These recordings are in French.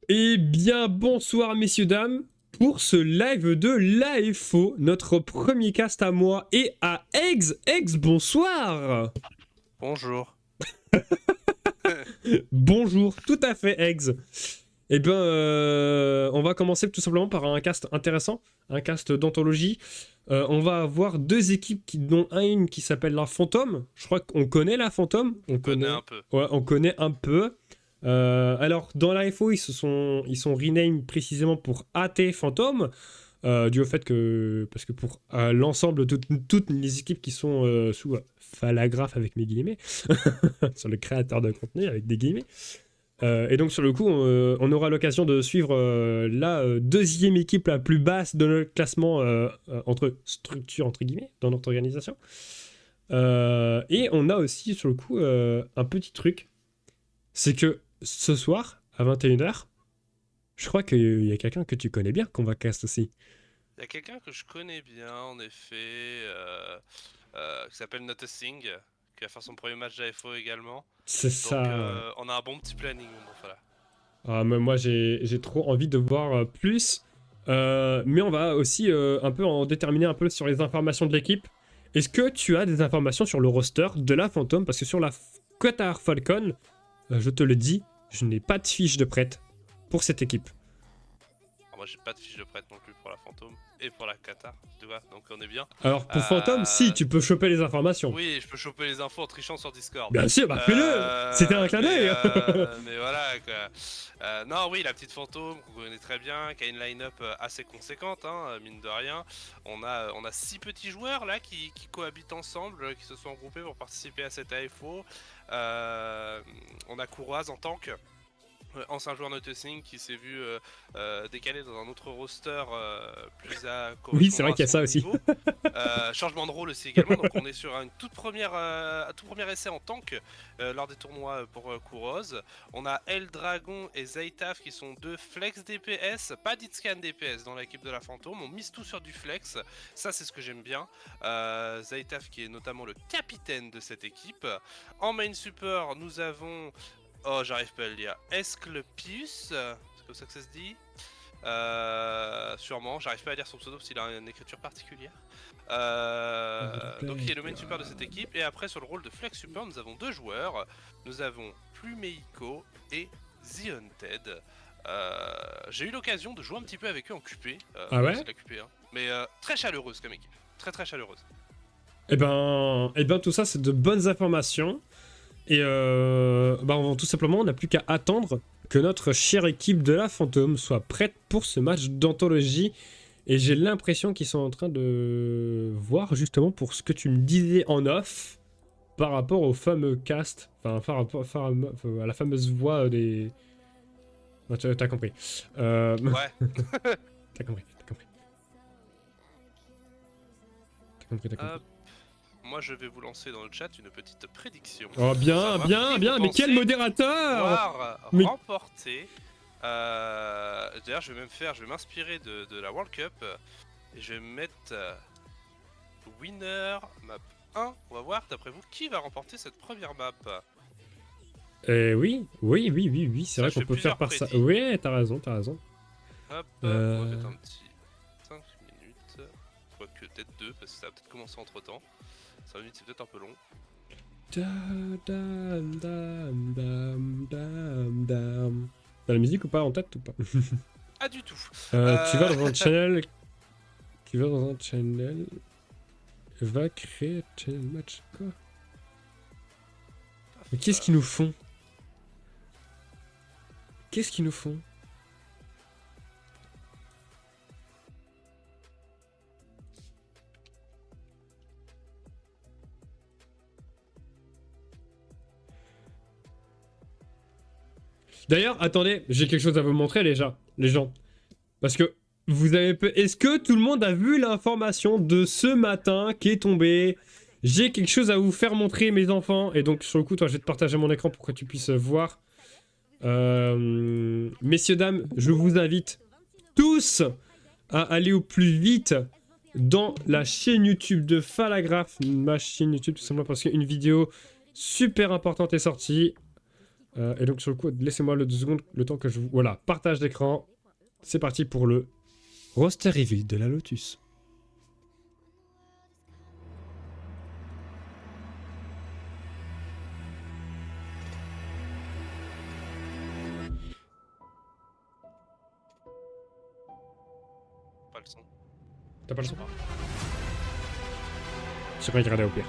Eh bien, bonsoir messieurs, dames, pour ce live de l'AFO, notre premier cast à moi et à Eggs. Eggs, bonsoir. Bonjour. Bonjour, tout à fait Eggs. Eh bien, on va commencer tout simplement par un cast intéressant, un cast d'anthologie. On va avoir deux équipes, dont une qui s'appelle la Fantôme. Je crois qu'on connaît la Fantôme. On connaît un peu. Ouais, on connaît un peu. Alors, dans la FO, ils sont rename précisément pour AT Fantôme, dû au fait que, parce que pour l'ensemble de toutes les équipes qui sont sous Falagraphe avec mes guillemets, sur le créateur de contenu avec des guillemets. Et donc sur le coup, on aura l'occasion de suivre la deuxième équipe la plus basse de notre classement entre structures, entre guillemets, dans notre organisation. Et on a aussi sur le coup un petit truc, c'est que ce soir, à 21h, je crois qu'il y a quelqu'un que tu connais bien qu'on va cast aussi. Il y a quelqu'un que je connais bien, en effet, qui s'appelle Noticing, qui va faire son premier match d'AFO également. C'est Donc ça, ouais. on a un bon petit planning, bon voilà. Ah, mais moi, j'ai trop envie de voir plus. Mais on va aussi un peu en déterminer un peu sur les informations de l'équipe. Est-ce que tu as des informations sur le roster de la Fantôme? Parce que sur la Qatar Falcon, je te le dis, je n'ai pas de fiche de prête pour cette équipe. Alors moi j'ai pas de fiche de prête non plus pour la Fantôme et pour la Qatar, tu vois, donc on est bien. Alors pour Fantôme, si, Euh, tu peux choper les informations. Oui, je peux choper les infos en trichant sur Discord. Bien sûr, bah fais-le. C'était un clin d'œil. Mais voilà quoi. Non, oui, la petite fantôme qu'on connaît très bien, qui a une line-up assez conséquente, hein, mine de rien. On a 6 petits joueurs là qui cohabitent ensemble, qui se sont regroupés pour participer à cette AFO. On a Courroise en tank. Ancien joueur Noticing qui s'est vu décalé dans un autre roster Oui, c'est correspondant vrai à qu'il y a son ça aussi. niveau. Changement de rôle aussi également, donc on est sur un tout premier essai en tank lors des tournois pour Kouroz. On a El Dragon et Zaytaf qui sont deux flex DPS, pas d'Itscan DPS dans l'équipe de la Fantôme, on mise tout sur du flex, ça c'est ce que j'aime bien. Zaytaf qui est notamment le capitaine de cette équipe. En main support nous avons... Oh, j'arrive pas à le dire. Esclepius, c'est comme ça que ça se dit. Sûrement, j'arrive pas à lire son pseudo parce qu'il a une écriture particulière. Donc il est le main support de cette équipe. Et après, sur le rôle de flex support, nous avons deux joueurs. Nous avons Plumeiko et The Haunted. J'ai eu l'occasion de jouer un petit peu avec eux en QP. Ah ouais? C'est de la QP, hein. Mais très chaleureuse comme équipe. Très très chaleureuse. Eh ben, tout ça, c'est de bonnes informations. Et bah, tout simplement, on n'a plus qu'à attendre que notre chère équipe de la Fantôme soit prête pour ce match d'anthologie. Et j'ai l'impression qu'ils sont en train de voir justement pour ce que tu me disais en off par rapport au fameux cast, enfin à la fameuse voix des... Non, t'as compris. Ouais. T'as compris, t'as compris. T'as compris, t'as compris. Moi je vais vous lancer dans le chat une petite prédiction. Oh bien, Savoir bien, qui bien, vous mais quel pensez modérateur! pouvoir Mais remporter. D'ailleurs je vais m'inspirer de la World Cup et je vais mettre winner map 1. On va voir d'après vous qui va remporter cette première map. oui, oui, oui, oui, oui, c'est Ça, vrai je qu'on fais peut faire plusieurs par ça. prédits. Ouais, t'as raison, t'as raison. Hop, on va mettre un petit 5 minutes. Quoique peut-être 2 parce que ça va peut-être commencer entre temps. 5 minutes c'est peut-être un peu long. T'as la musique ou pas en tête ou pas? Ah du tout. Tu vas dans un channel. Tu vas dans un channel. Va créer channel match. Quoi? Mais qu'est-ce qu'ils nous font? Qu'est-ce qu'ils nous font? D'ailleurs, attendez, j'ai quelque chose à vous montrer les gens. Parce que vous avez... Est-ce que tout le monde a vu l'information de ce matin qui est tombée? J'ai quelque chose à vous faire montrer, mes enfants. Et donc, sur le coup, toi, je vais te partager mon écran pour que tu puisses voir. Messieurs, dames, je vous invite tous à aller au plus vite dans la chaîne YouTube de Falagraph. Ma chaîne YouTube, tout simplement parce qu'une vidéo super importante est sortie. Et donc sur le coup, laissez-moi le 2 secondes, le temps que je vous... Voilà, partage d'écran. C'est parti pour le roster reveal de la Lotus. Pas le son. T'as pas le son? Je vais regarder au pire.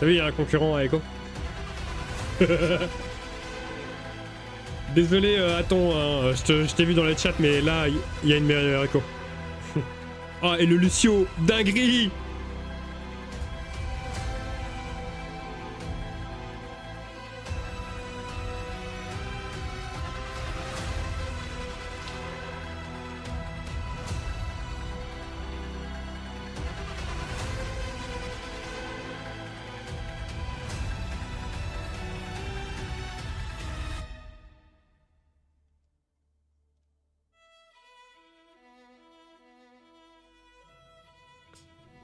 T'as vu, il y a un concurrent à Echo. Désolé, Aton, hein, je t'ai vu dans les chats, mais là, il y a une meilleure Echo. Ah, et le Lucio, dinguerie!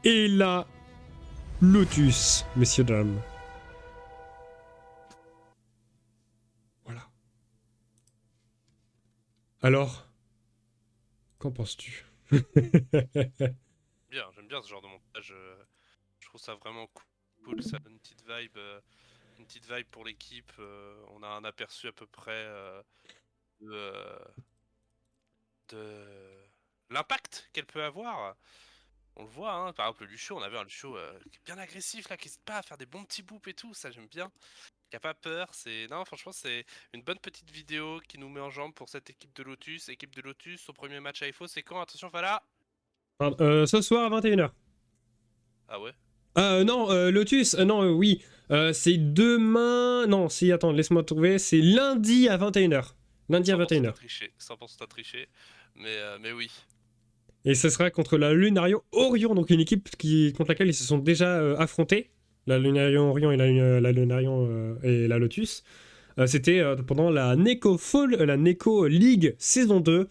Et la Lotus, messieurs, dames. Voilà. Alors, qu'en penses-tu? Bien, j'aime bien ce genre de montage. Je trouve ça vraiment cool. Ça donne une petite vibe pour l'équipe. On a un aperçu à peu près de, de l'impact qu'elle peut avoir. On le voit, hein, par exemple le Lucio, on avait un Lucio qui est bien agressif là, qui n'hésite pas à faire des bons petits boops et tout, ça j'aime bien. Qui a pas peur, non, franchement c'est une bonne petite vidéo qui nous met en jambe pour cette équipe de Lotus. Équipe de Lotus, son premier match à IFO, c'est quand? Attention, voilà. Ce soir à 21h. Ah ouais. Non, Lotus, non, oui. C'est demain. Non, si, attends, laisse-moi trouver. C'est lundi à 21h. Lundi à 100% 21h. t'as triché, 100% t'as triché. Mais oui. Et ce sera contre la Lunario Orion, donc une équipe contre laquelle ils se sont déjà affrontés. La Lunario Orion et la Lunario et la Lotus. C'était pendant la la Neko League saison 2.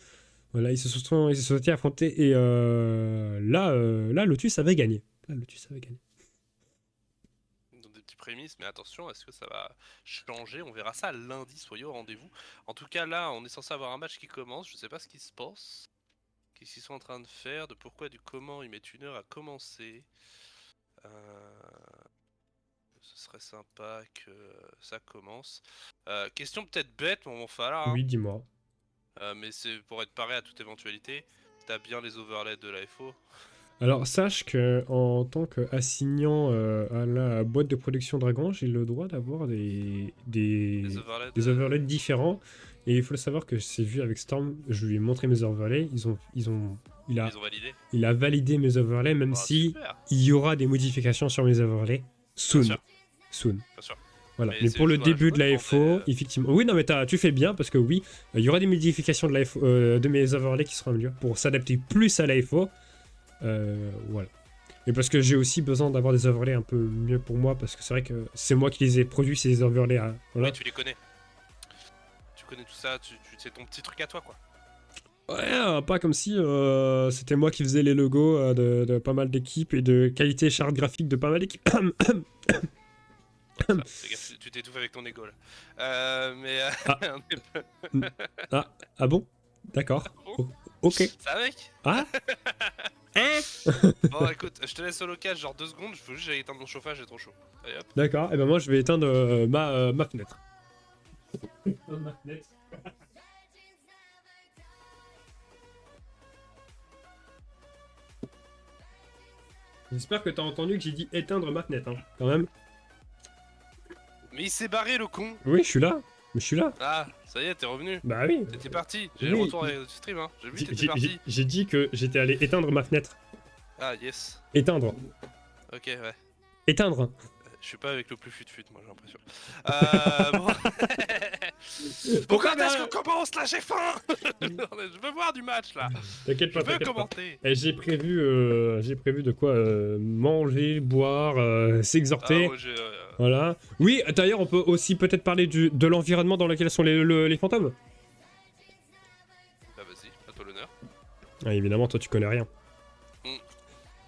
Voilà, ils se sont été affrontés et là, Lotus avait gagné. Là, Lotus avait gagné. Dans des petits prémices, mais attention, est-ce que ça va changer? On verra ça lundi, soyez au rendez-vous. En tout cas, là, on est censé avoir un match qui commence. Je sais pas ce qui se passe. Qu'est-ce qu'ils sont en train de faire, de pourquoi, du comment ils mettent une heure à commencer. Ce serait sympa que ça commence. Question peut-être bête, mais on va là. Hein. Oui, dis-moi. Mais c'est pour être paré à toute éventualité. T'as bien les overlays de la FO. Alors, sache que en tant qu'assignant à la boîte de production Dragon, j'ai le droit d'avoir Les overlays des overlays différents. Et il faut le savoir que c'est vu avec Storm, je lui ai montré mes overlays. Ils ont validé. Il a validé mes overlays, même si super. il y aura des modifications sur mes overlays. Soon. Bien Soon. sûr. Voilà. Mais pour le début de la FO, effectivement. Oui, non, mais tu fais bien parce que oui, il y aura des modifications de, de mes overlays qui seront améliorées pour s'adapter plus à la FO. Voilà. Et parce que j'ai aussi besoin d'avoir des overlays un peu mieux pour moi, parce que c'est vrai que c'est moi qui les ai produits, ces overlays. Voilà. Oui, tu les connais. Tu connais tout ça, c'est ton petit truc à toi, quoi. Ouais, pas comme si c'était moi qui faisais les logos de pas mal d'équipes et de qualité charte graphique de pas mal d'équipes. Tu t'étouffes avec ton égo là. Ah bon? D'accord. Oh. Ok. Ça mec. Ah. Bon écoute, je te laisse au local genre 2 secondes, je veux juste éteindre mon chauffage, j'ai trop chaud. Allez hop. D'accord, et ben moi je vais éteindre ma fenêtre. Ma fenêtre. J'espère que t'as entendu que j'ai dit éteindre ma fenêtre, hein, quand même. Mais il s'est barré le con. Oui, je suis là. Mais je suis là. Ah, ça y est, t'es revenu. Bah oui. T'étais parti. J'ai Oui. le retour du stream, hein. J'ai vu que t'étais parti. J'ai dit que j'étais allé éteindre ma fenêtre. Ah, yes. Éteindre. Ok, ouais. Éteindre. Je suis pas avec le plus fut-fut, moi, j'ai l'impression. Bon. Bon, Pourquoi quand est-ce pas qu'on commence là? J'ai faim. Je veux voir du match là. T'inquiète Je pas, veux t'inquiète pas. commenter. Et j'ai prévu de quoi manger, boire, Ah, s'exhorter. moi j'ai. Voilà. Oui, d'ailleurs, on peut aussi peut-être parler de l'environnement dans lequel sont les fantômes. Bah vas-y, à toi l'honneur. Ah, évidemment, toi, tu connais rien. Mm.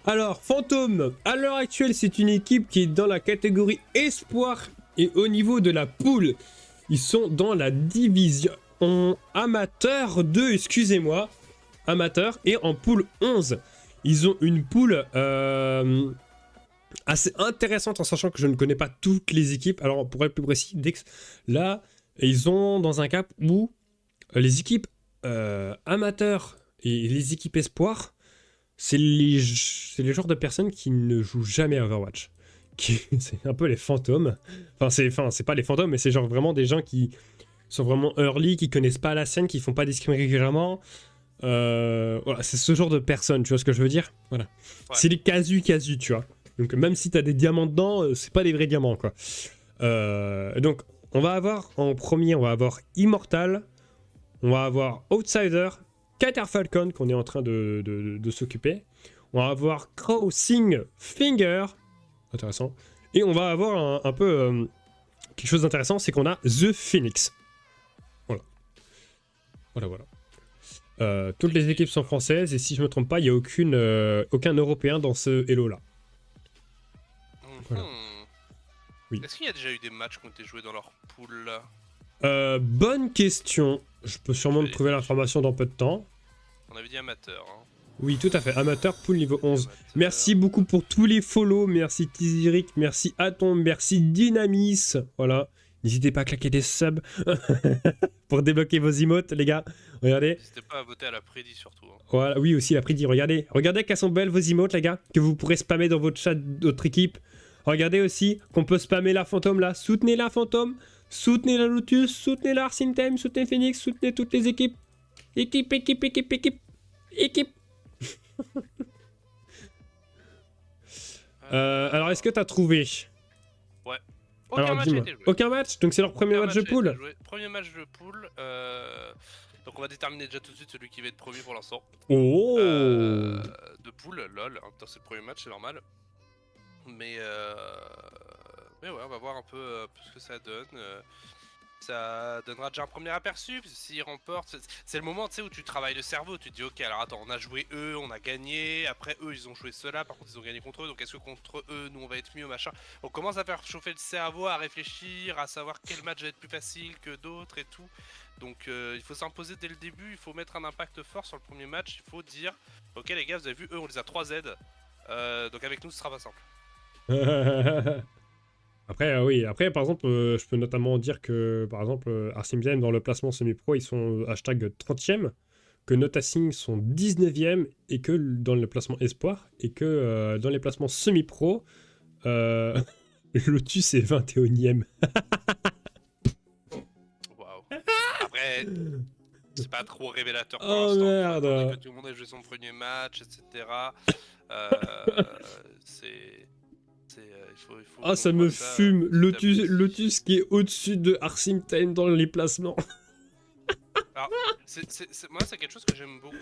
Alors, Fantôme, à l'heure actuelle, c'est une équipe qui est dans la catégorie espoir et au niveau de la poule, ils sont dans la division amateur 2, excusez-moi, amateur, et en poule 11. Ils ont une poule assez intéressante en sachant que je ne connais pas toutes les équipes. Alors, pour être plus précis, Dex, là, ils sont dans un cap où les équipes amateurs et les équipes espoirs, c'est les genres de personnes qui ne jouent jamais à Overwatch. C'est un peu les fantômes. Enfin, c'est pas les fantômes, mais c'est genre vraiment des gens qui sont vraiment early, qui connaissent pas la scène, qui font pas des scrims régulièrement. Voilà, c'est ce genre de personnes, tu vois ce que je veux dire? Voilà. Ouais. C'est les casus, tu vois. Donc même si t'as des diamants dedans, c'est pas des vrais diamants, quoi. Donc, on va avoir en premier, on va avoir Immortal, on va avoir Outsider, Cater Falcon qu'on est en train de s'occuper. On va avoir Crossing Finger, intéressant. Et on va avoir un peu quelque chose d'intéressant, c'est qu'on a The Phoenix. Voilà. Toutes les équipes sont françaises et si je me trompe pas, il n'y a aucun Européen dans ce Hello là. Voilà. Oui. Est-ce qu'il y a déjà eu des matchs qui ont été joués dans leur pool là? Bonne question. Je peux sûrement me trouver l'information dans peu de temps. On avait dit amateur. Hein. Oui, tout à fait. Amateur, pool niveau 11. Amateur. Merci beaucoup pour tous les follow. Merci Tiziric, merci Atom, merci Dynamis. Voilà. N'hésitez pas à claquer des subs pour débloquer vos emotes, les gars. Regardez. N'hésitez pas à voter à la prédit surtout. Hein. Voilà, oui, aussi la prédit. Regardez. Regardez qu'elles sont belles vos emotes, les gars. Que vous pourrez spammer dans votre chat d'autres équipes. Regardez aussi qu'on peut spammer la fantôme là. Soutenez la fantôme. Soutenez la Lotus. Soutenez la Arsim Time. Soutenez Phoenix. Soutenez toutes les équipes. Équipe. Alors, est-ce que t'as trouvé? Ouais. Alors, Aucun match a dis-moi. été joué. Aucun match? Donc c'est leur premier Aucun match de a été poule? joué. Premier match de poule. Donc on va déterminer déjà tout de suite celui qui va être premier pour l'instant. Oh De poule, lol. En même temps, c'est le premier match, c'est normal. Mais ouais, on va voir un peu ce que ça donne. Ça donnera déjà un premier aperçu, parce que s'ils remportent, c'est le moment où tu travailles le cerveau, tu te dis ok alors attends, on a joué eux, on a gagné, après eux ils ont joué ceux-là, par contre ils ont gagné contre eux, donc est-ce que contre eux nous on va être mieux, machin. On commence à faire chauffer le cerveau, à réfléchir, à savoir quel match va être plus facile que d'autres et tout. Donc il faut s'imposer dès le début, il faut mettre un impact fort sur le premier match, il faut dire ok les gars vous avez vu, eux on les a 3 Z, donc avec nous ce sera pas simple. Après, oui, après, par exemple, je peux notamment dire que, par exemple, Arsimzem, dans le placement semi-pro, ils sont hashtag 30e, que Notasing sont 19e, et que dans le placement espoir, et que dans les placements semi-pro, Lotus est 21e. Waouh. Après, c'est pas trop révélateur pour Oh l'instant. merde. Que tout le monde ait joué son premier match, etc. Il faut Ah, ça me fume. Lotus qui est au-dessus de Arsim Time dans les placements. Alors, moi, c'est quelque chose que j'aime beaucoup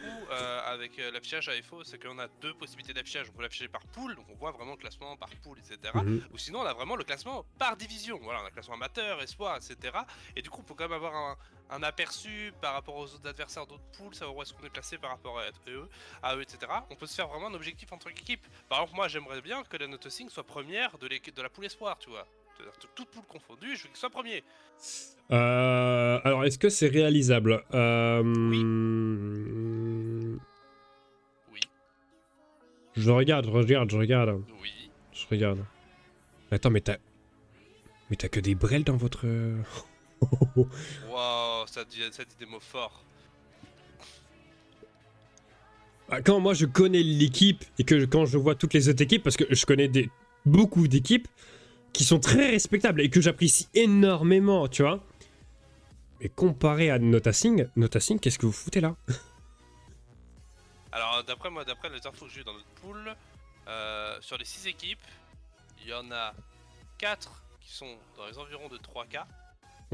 avec l'affichage AFO, c'est qu'on a deux possibilités d'affichage. On peut l'afficher par pool, donc on voit vraiment le classement par pool, etc. Ou sinon, on a vraiment le classement par division. Voilà, on a le classement amateur, espoir, etc. Et du coup, on peut quand même avoir un aperçu par rapport aux autres adversaires d'autres pools, savoir où est-ce qu'on est placé par rapport à eux, etc. On peut se faire vraiment un objectif entre équipes. Par exemple, moi, j'aimerais bien que la Notasing soit première de la pool espoir, tu vois. Toute poule confondue, je veux qu'il soit premier. Alors, est-ce que c'est réalisable? Oui. Je regarde. Oui. Je regarde. Attends, mais t'as que des brels dans votre... Waouh, ça dit des mots forts. Quand moi je connais l'équipe et que quand je vois toutes les autres équipes, parce que je connais beaucoup d'équipes qui sont très respectables et que j'apprécie énormément, tu vois. Mais comparé à Notasing, qu'est-ce que vous foutez là? Alors d'après les infos que j'ai eu dans notre pool, sur les 6 équipes, il y en a 4 qui sont dans les environs de 3K.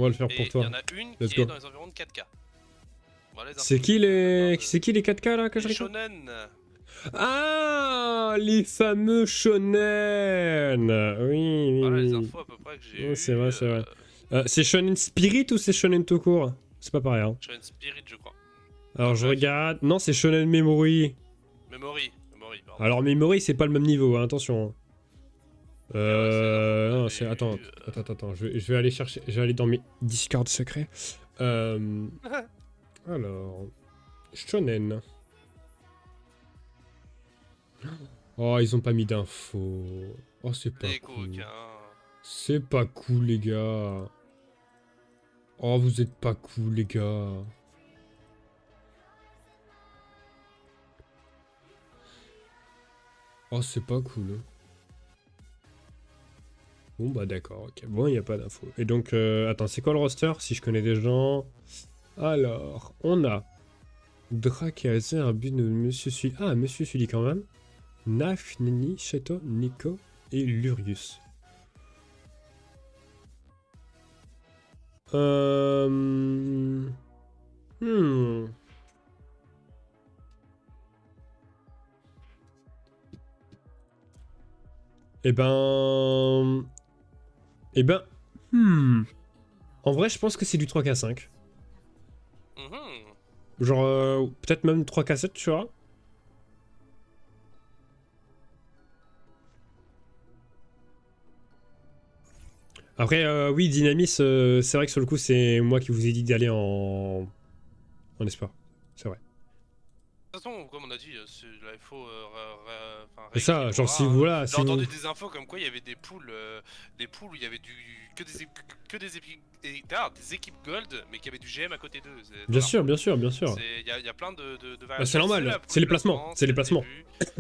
On va le faire Et pour il y toi. en a une Let's qui go. est dans les environs de 4K. Voilà les infos. C'est qui les 4K là que je Les récolte? shonen. Ah, les fameux shonen. Oui, oui, Voilà les oui. infos à peu près que j'ai Ouais, eues. c'est vrai, c'est vrai. C'est shonen spirit ou c'est shonen tout court? C'est pas pareil, hein. Shonen Spirit, je crois. Alors je Ouais. regarde. Non, c'est shonen memory. Memory, pardon. Alors memory, c'est pas le même niveau, hein, attention. Non, c'est c'est. Attends, attends. Je vais aller chercher. Je vais aller dans mes Discord secrets. Alors. Shonen. Oh, ils ont pas mis d'infos. Oh, c'est pas Les cool. coquins. C'est pas cool, les gars. Oh, vous êtes pas cool, les gars. Oh, c'est pas cool. Bon, bah d'accord, ok. Bon, il n'y a pas d'infos. Et donc, attends, c'est quoi le roster? Si je connais des gens. Alors, on a Drakazer, Arbune, Monsieur Sully. Ah, Monsieur Sully quand même. Naf, Nini, Cheto, Nico et Lurius. Hmm. Eh ben... Eh ben... En vrai, je pense que c'est du 3K5. Genre, peut-être même 3K7, tu vois. Après, oui, Dynamis, c'est vrai que sur le coup, c'est moi qui vous ai dit d'aller en espoir. C'est vrai. De toute façon, comme on a dit, là, il faut C'est ça, genre si voilà, J'ai si vous... entendu des infos comme quoi il y avait des poules où il y avait des équipes gold, mais qui avaient du GM à côté d'eux. Bien sûr, bien sûr, bien sûr. Il y a plein de Bah, c'est normal, la c'est les poule placements, c'est les placements.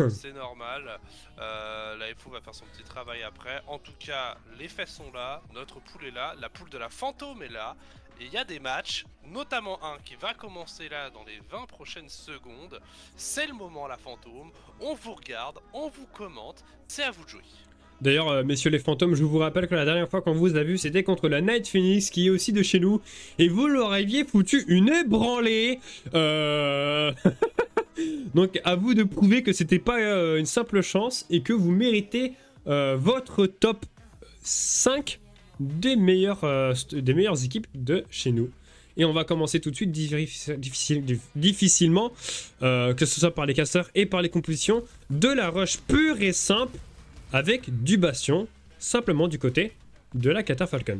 c'est normal. La FO va faire son petit travail après. En tout cas, les faits sont là, notre poule est là, la poule de la fantôme est là. Et il y a des matchs, notamment un qui va commencer là dans les 20 prochaines secondes. C'est le moment, la fantôme. On vous regarde, on vous commente, c'est à vous de jouer. D'ailleurs, messieurs les fantômes, je vous rappelle que la dernière fois qu'on vous a vu, c'était contre la Night Phoenix, qui est aussi de chez nous, et vous leur aviez foutu une ébranlée. Donc, à vous de prouver que c'était pas une simple chance, et que vous méritez votre top 5 des meilleures équipes de chez nous. Et on va commencer tout de suite difficilement, que ce soit par les casters et par les compositions, de la rush pure et simple, avec du bastion, simplement du côté de la Kata Falcon.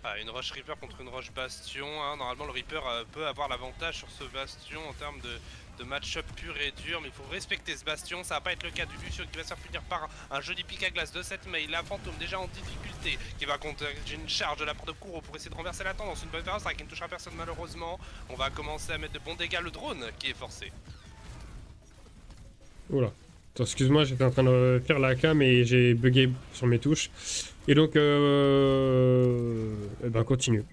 Ah, une rush Reaper contre une rush Bastion, hein. Normalement le Reaper peut avoir l'avantage sur ce Bastion en termes de match-up pur et dur, mais il faut respecter ce Bastion, ça va pas être le cas du Lucio qui va se faire punir par un joli pic à glace de cette mail, la fantôme déjà en difficulté, qui va compter une charge de la part de Kuro pour essayer de renverser la tendance, une bonne différence qui ne touchera personne malheureusement, on va commencer à mettre de bons dégâts, le drone qui est forcé. Voilà. Attends, excuse-moi, j'étais en train de faire la cam et j'ai bugué sur mes touches. Et donc, eh ben continue.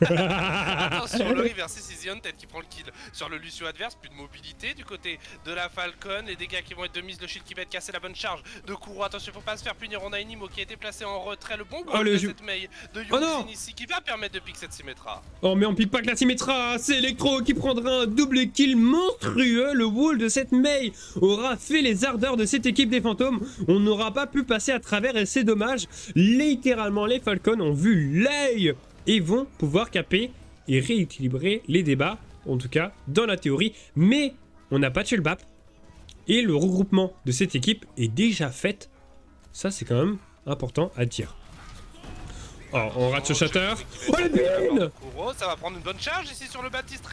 Attention, le reverse Easy Hunted qui prend le kill sur le Lucio adverse, plus de mobilité du côté de la Falcon, les dégâts qui vont être de mise, le shield qui va être cassé, la bonne charge de Kuro, attention faut pas se faire punir, on a Inimo qui a été placé en retrait, le bon goal de cette mail de Yoxin ici qui va permettre de pick cette Symmetra. Oh mais on pique pas que la Symmetra, c'est Electro qui prendra un double kill monstrueux, le wall de cette Mei aura fait les ardeurs de cette équipe des fantômes, on n'aura pas pu passer à travers et c'est dommage, littéralement les Falcons ont vu l'œil et vont pouvoir caper et rééquilibrer les débats, en tout cas dans la théorie, mais on n'a pas tué le BAP et le regroupement de cette équipe est déjà fait, ça c'est quand même important à dire. Oh, on rate ce shatter. Oh la bine! Ça va prendre une bonne charge ici sur le Baptiste,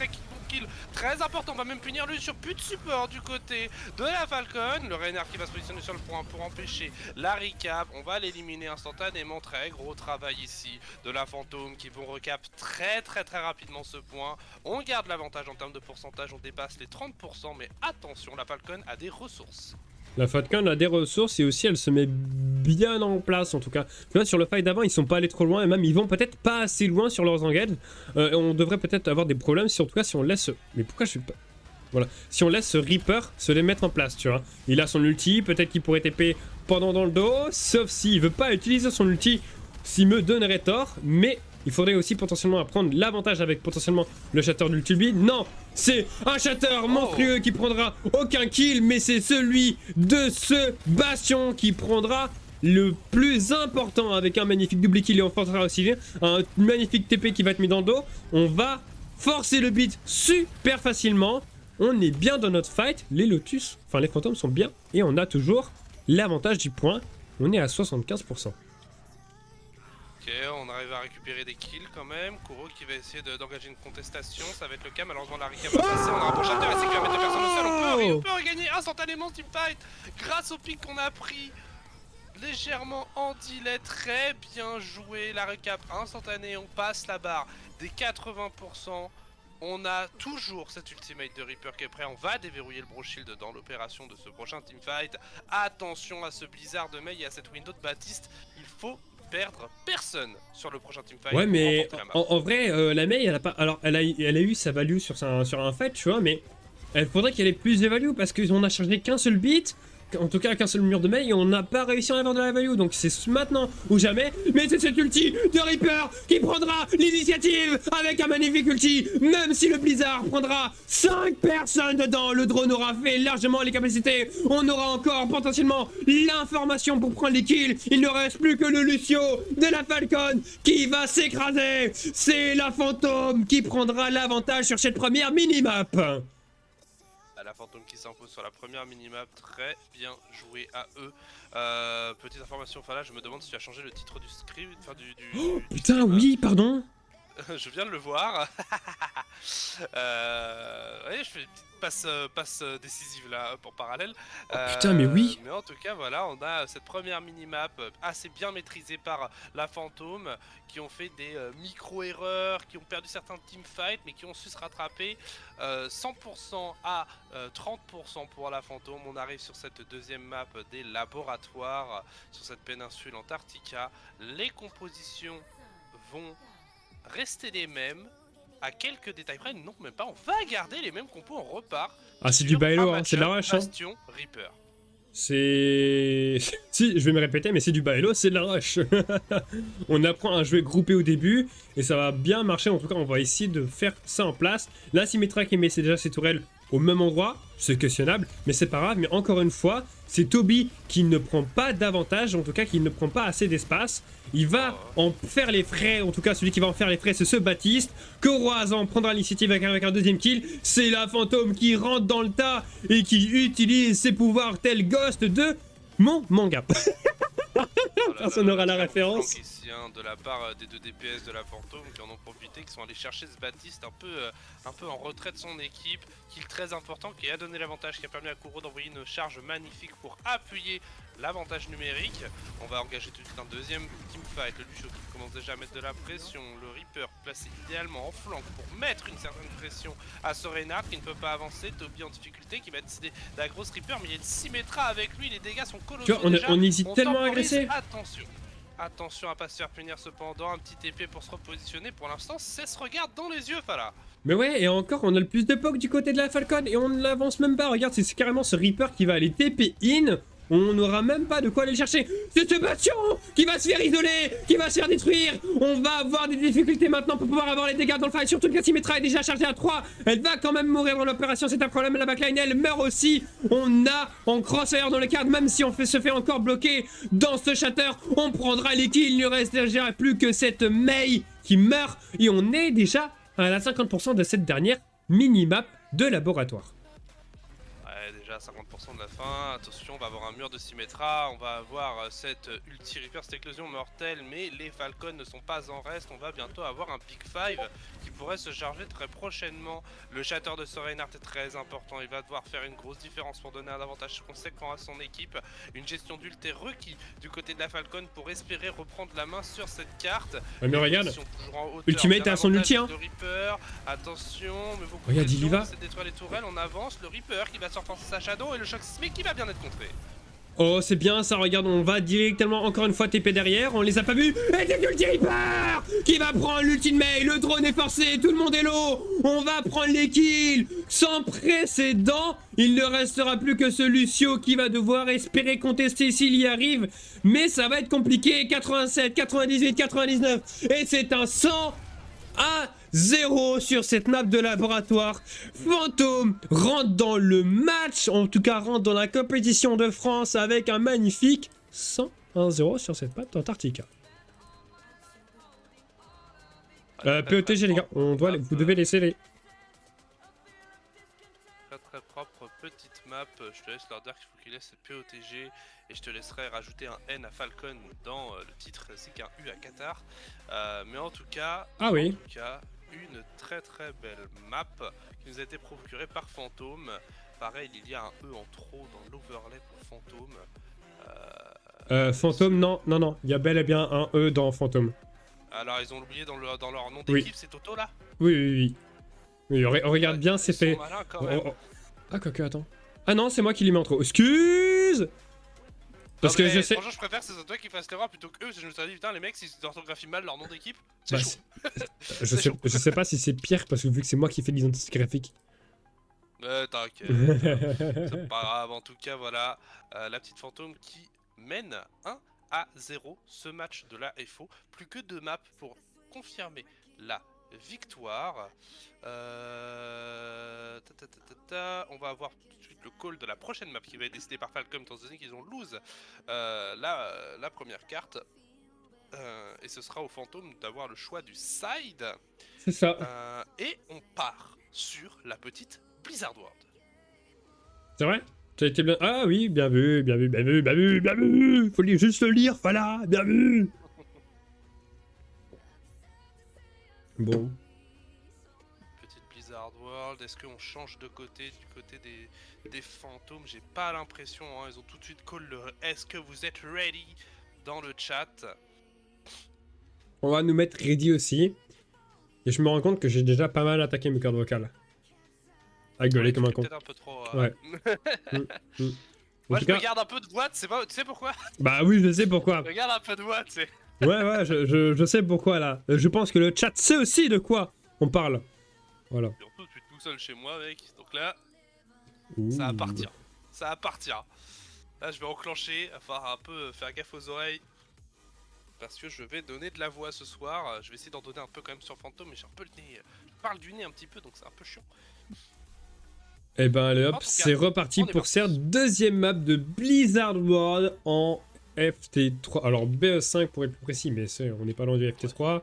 kill très important, on va même punir lui sur plus de support du côté de la Falcon, le Reinhardt qui va se positionner sur le point pour empêcher la recap, on va l'éliminer instantanément, très gros travail ici de la fantôme qui vont recap très rapidement ce point, on garde l'avantage en termes de pourcentage, on dépasse les 30% mais attention, la Falcon a des ressources. La Falcon a des ressources et aussi elle se met bien en place en tout cas. Tu vois, sur le fight d'avant ils sont pas allés trop loin et même ils vont peut-être pas assez loin sur leurs engages. On devrait peut-être avoir des problèmes si en tout cas si on laisse... Mais pourquoi je suis pas... Voilà. Si on laisse ce Reaper se les mettre en place, tu vois. Il a son ulti, peut-être qu'il pourrait TP pendant dans le dos, sauf s'il veut pas utiliser son ulti, s'il me donnerait tort, mais Il faudrait aussi potentiellement prendre l'avantage avec potentiellement le Shatter d'Ultulbi. Non, c'est un Shatter monstrueux qui prendra aucun kill, mais c'est celui de ce Bastion qui prendra le plus important avec un magnifique double kill et on forcera aussi un magnifique TP qui va être mis dans le dos. On va forcer le beat super facilement. On est bien dans notre fight. Les Lotus, enfin les fantômes sont bien et on a toujours l'avantage du point. On est à 75%. Ok, on arrive à récupérer des kills quand même. Kuro qui va essayer d'engager une contestation. Ça va être le cas. Malheureusement, la Rika va passer. On a un bon Shatter et c'est qu'il va mettre personne au sol. On peut regagner instantanément ce teamfight grâce au pic qu'on a pris. Légèrement en delay, très bien joué, la recap instantanée, on passe la barre des 80%, on a toujours cet ultimate de Reaper qui est prêt, on va déverrouiller le Bro Shield dans l'opération de ce prochain teamfight. Attention à ce blizzard de Mei et à cette window de Baptiste, il faut perdre personne sur le prochain teamfight. Ouais mais en vrai, la Mei elle a pas, alors elle a eu sa value sur un fight tu vois, mais elle faudrait qu'elle ait plus de value parce qu'on a chargé qu'un seul beat. En tout cas qu'un seul mur de mail et on n'a pas réussi à avoir de la value, donc c'est maintenant ou jamais. Mais c'est cet ulti de Reaper qui prendra l'initiative avec un magnifique ulti. Même si le Blizzard prendra 5 personnes dedans, le drone aura fait largement les capacités. On aura encore potentiellement l'information pour prendre les kills. Il ne reste plus que le Lucio de la Falcon qui va s'écraser. C'est la fantôme qui prendra l'avantage sur cette première minimap. La fantôme qui s'impose sur la première minimap, très bien joué à eux. Petite information, enfin là je me demande si tu as changé le titre du script, enfin putain oui, pardon. Je viens de le voir. Ouais, je fais une petite passe décisive là en parallèle. Putain mais oui. Mais en tout cas voilà, on a cette première minimap assez bien maîtrisée par la fantôme, qui ont fait des micro-erreurs, qui ont perdu certains teamfights mais qui ont su se rattraper. 100% à 30% pour la fantôme. On arrive sur cette deuxième map des laboratoires sur cette péninsule Antarctica. Les compositions vont rester les mêmes à quelques détails près. Non, même pas, on va garder les mêmes compos, on repart. Ah c'est du bailo, hein, c'est de la rush. Bastion, Reaper. C'est... Si, je vais me répéter, mais c'est du bailo, c'est de la rush. On apprend à jouer groupé au début, et ça va bien marcher, en tout cas on va essayer de faire ça en place. Là, Symmetra qui met déjà ses tourelles au même endroit, c'est questionnable, mais c'est pas grave. Mais encore une fois, c'est Toby qui ne prend pas d'avantage, en tout cas qui ne prend pas assez d'espace. Il va en faire les frais, en tout cas celui qui va en faire les frais c'est ce Baptiste. Koroazan prendra l'initiative avec un deuxième kill. C'est la fantôme qui rentre dans le tas et qui utilise ses pouvoirs tel Ghost de mon manga. Personne n'aura la référence. De la part des deux DPS de la fantôme qui en ont profité, qui sont allés chercher ce Baptiste un peu en retrait de son équipe, kill très important qui a donné l'avantage, qui a permis à Kuro d'envoyer une charge magnifique pour appuyer l'avantage numérique. On va engager tout de suite un deuxième teamfight, le Lucio qui commence déjà à mettre de la pression, le Reaper placé idéalement en flanc pour mettre une certaine pression à ce Reinhardt qui ne peut pas avancer, Toby en difficulté qui va décider de la grosse Reaper, mais il y a une Symmetra avec lui, les dégâts sont colossaux. Tu vois, on hésite tellement à agresser. Attention à pas se faire punir cependant, un petit épée pour se repositionner. Pour l'instant, c'est se regarde dans les yeux, Fala. Mais ouais, et encore, on a le plus de poke du côté de la Falcon et on ne l'avance même pas. Regarde, c'est carrément ce Reaper qui va aller TP in. On n'aura même pas de quoi aller le chercher. C'est ce Bastion qui va se faire isoler, qui va se faire détruire. On va avoir des difficultés maintenant pour pouvoir avoir les dégâts dans le fight. Surtout que la Symmetra est déjà chargée à 3. Elle va quand même mourir dans l'opération, c'est un problème. La backline, elle meurt aussi. On a en crosshair dans le cadre, même si on se fait encore bloquer dans ce shatter. On prendra les kills. Il ne reste déjà plus que cette Mei qui meurt. Et on est déjà à la 50% de cette dernière mini-map de laboratoire. Déjà 50% de la fin, attention, on va avoir un mur de Symmetra, on va avoir cette ulti Reaper, cette éclosion mortelle, mais les Falcons ne sont pas en reste, on va bientôt avoir un Big 5 qui pourrait se charger très prochainement. Le Shatter de ce Reinhardt est très important, il va devoir faire une grosse différence pour donner un avantage conséquent à son équipe. Une gestion d'ult est requis du côté de la Falcon pour espérer reprendre la main sur cette carte. Ouais, mais regarde, Ultimate a son ulti, hein. Reaper, attention, mais beaucoup il y va. C'est détruire les tourelles, on avance, le Reaper qui va sortir sa Shadow et le choc sismique qui va bien être contré. Oh, c'est bien ça, regarde, on va directement encore une fois TP derrière, on les a pas vus. Et c'est Ulti Reaper qui va prendre l'ultimate, le drone est forcé, tout le monde est low. On va prendre les kills sans précédent. Il ne restera plus que ce Lucio qui va devoir espérer contester s'il y arrive. Mais ça va être compliqué, 87, 98, 99. Et c'est un 100 à 0 sur cette map de laboratoire. Fantôme rentre dans le match, en tout cas rentre dans la compétition de France avec un magnifique 100-1-0 sur cette map d'Antarctica. POTG les gars, vous devez laisser les... Très propre petite map, je te laisse leur dire qu'il faut qu'ils laissent POTG et je te laisserai rajouter un N à Falcon dans le titre, c'est qu'un U à Qatar. Mais en tout cas, une très belle map qui nous a été procurée par Fantôme. Pareil, il y a un E en trop dans l'overlay pour Fantôme. Fantôme, non, il y a bel et bien un E dans Fantôme. Alors ils ont oublié dans leur nom d'équipe, c'est Toto là? Oui, regarde bien, c'est fait. Ah, quoique, attends. Ah non, c'est moi qui les mets en trop. Excuse! Parce que je sais. Franchement, je préfère que c'est toi qui fasses l'erreur plutôt que eux. Je me suis dit, putain, les mecs, s'ils orthographient mal leur nom d'équipe, c'est chaud. Je sais pas si c'est pire parce que vu que c'est moi qui fais l'identité graphique. T'inquiète. C'est pas grave. En tout cas, voilà. La petite Fantôme qui mène 1-0 ce match de la FO. Plus que 2 maps pour confirmer la victoire. On va avoir tout de suite le call de la prochaine map qui va être décidé par Falcom étant donné qu'ils ont lose la première carte. Et ce sera au Fantôme d'avoir le choix du side. C'est ça. Et on part sur la petite Blizzard World. C'est vrai? Ça a été bien. Ah oui, bien vu. Faut juste le lire, voilà, bien vu. Bon. Petite Blizzard World, est-ce qu'on change de côté, du côté des fantômes? J'ai pas l'impression, hein. Ils ont tout de suite call le est-ce que vous êtes ready dans le chat. On va nous mettre ready aussi. Et je me rends compte que j'ai déjà pas mal attaqué mes cordes vocales. À gueuler comme un con. Peut-être un peu trop. Ouais. Moi je me garde un peu de voix, tu sais pourquoi? Bah oui, je sais pourquoi. Je me garde un peu de voix, tu sais. Ouais, je sais pourquoi là. Je pense que le chat sait aussi de quoi on parle. Voilà. Surtout, je suis tout seul chez moi, mec. Donc là, Ouh. ça va partir. Ça va partir. Là, je vais enclencher, il va falloir un peu faire gaffe aux oreilles. Parce que je vais donner de la voix ce soir. Je vais essayer d'en donner un peu quand même sur Fantôme, mais j'ai un peu le nez. Je parle du nez un petit peu, donc c'est un peu chiant. Et ben allez hop, c'est reparti pour cette deuxième map de Blizzard World en FT3. Alors BE5 pour être plus précis, mais on n'est pas loin du FT3.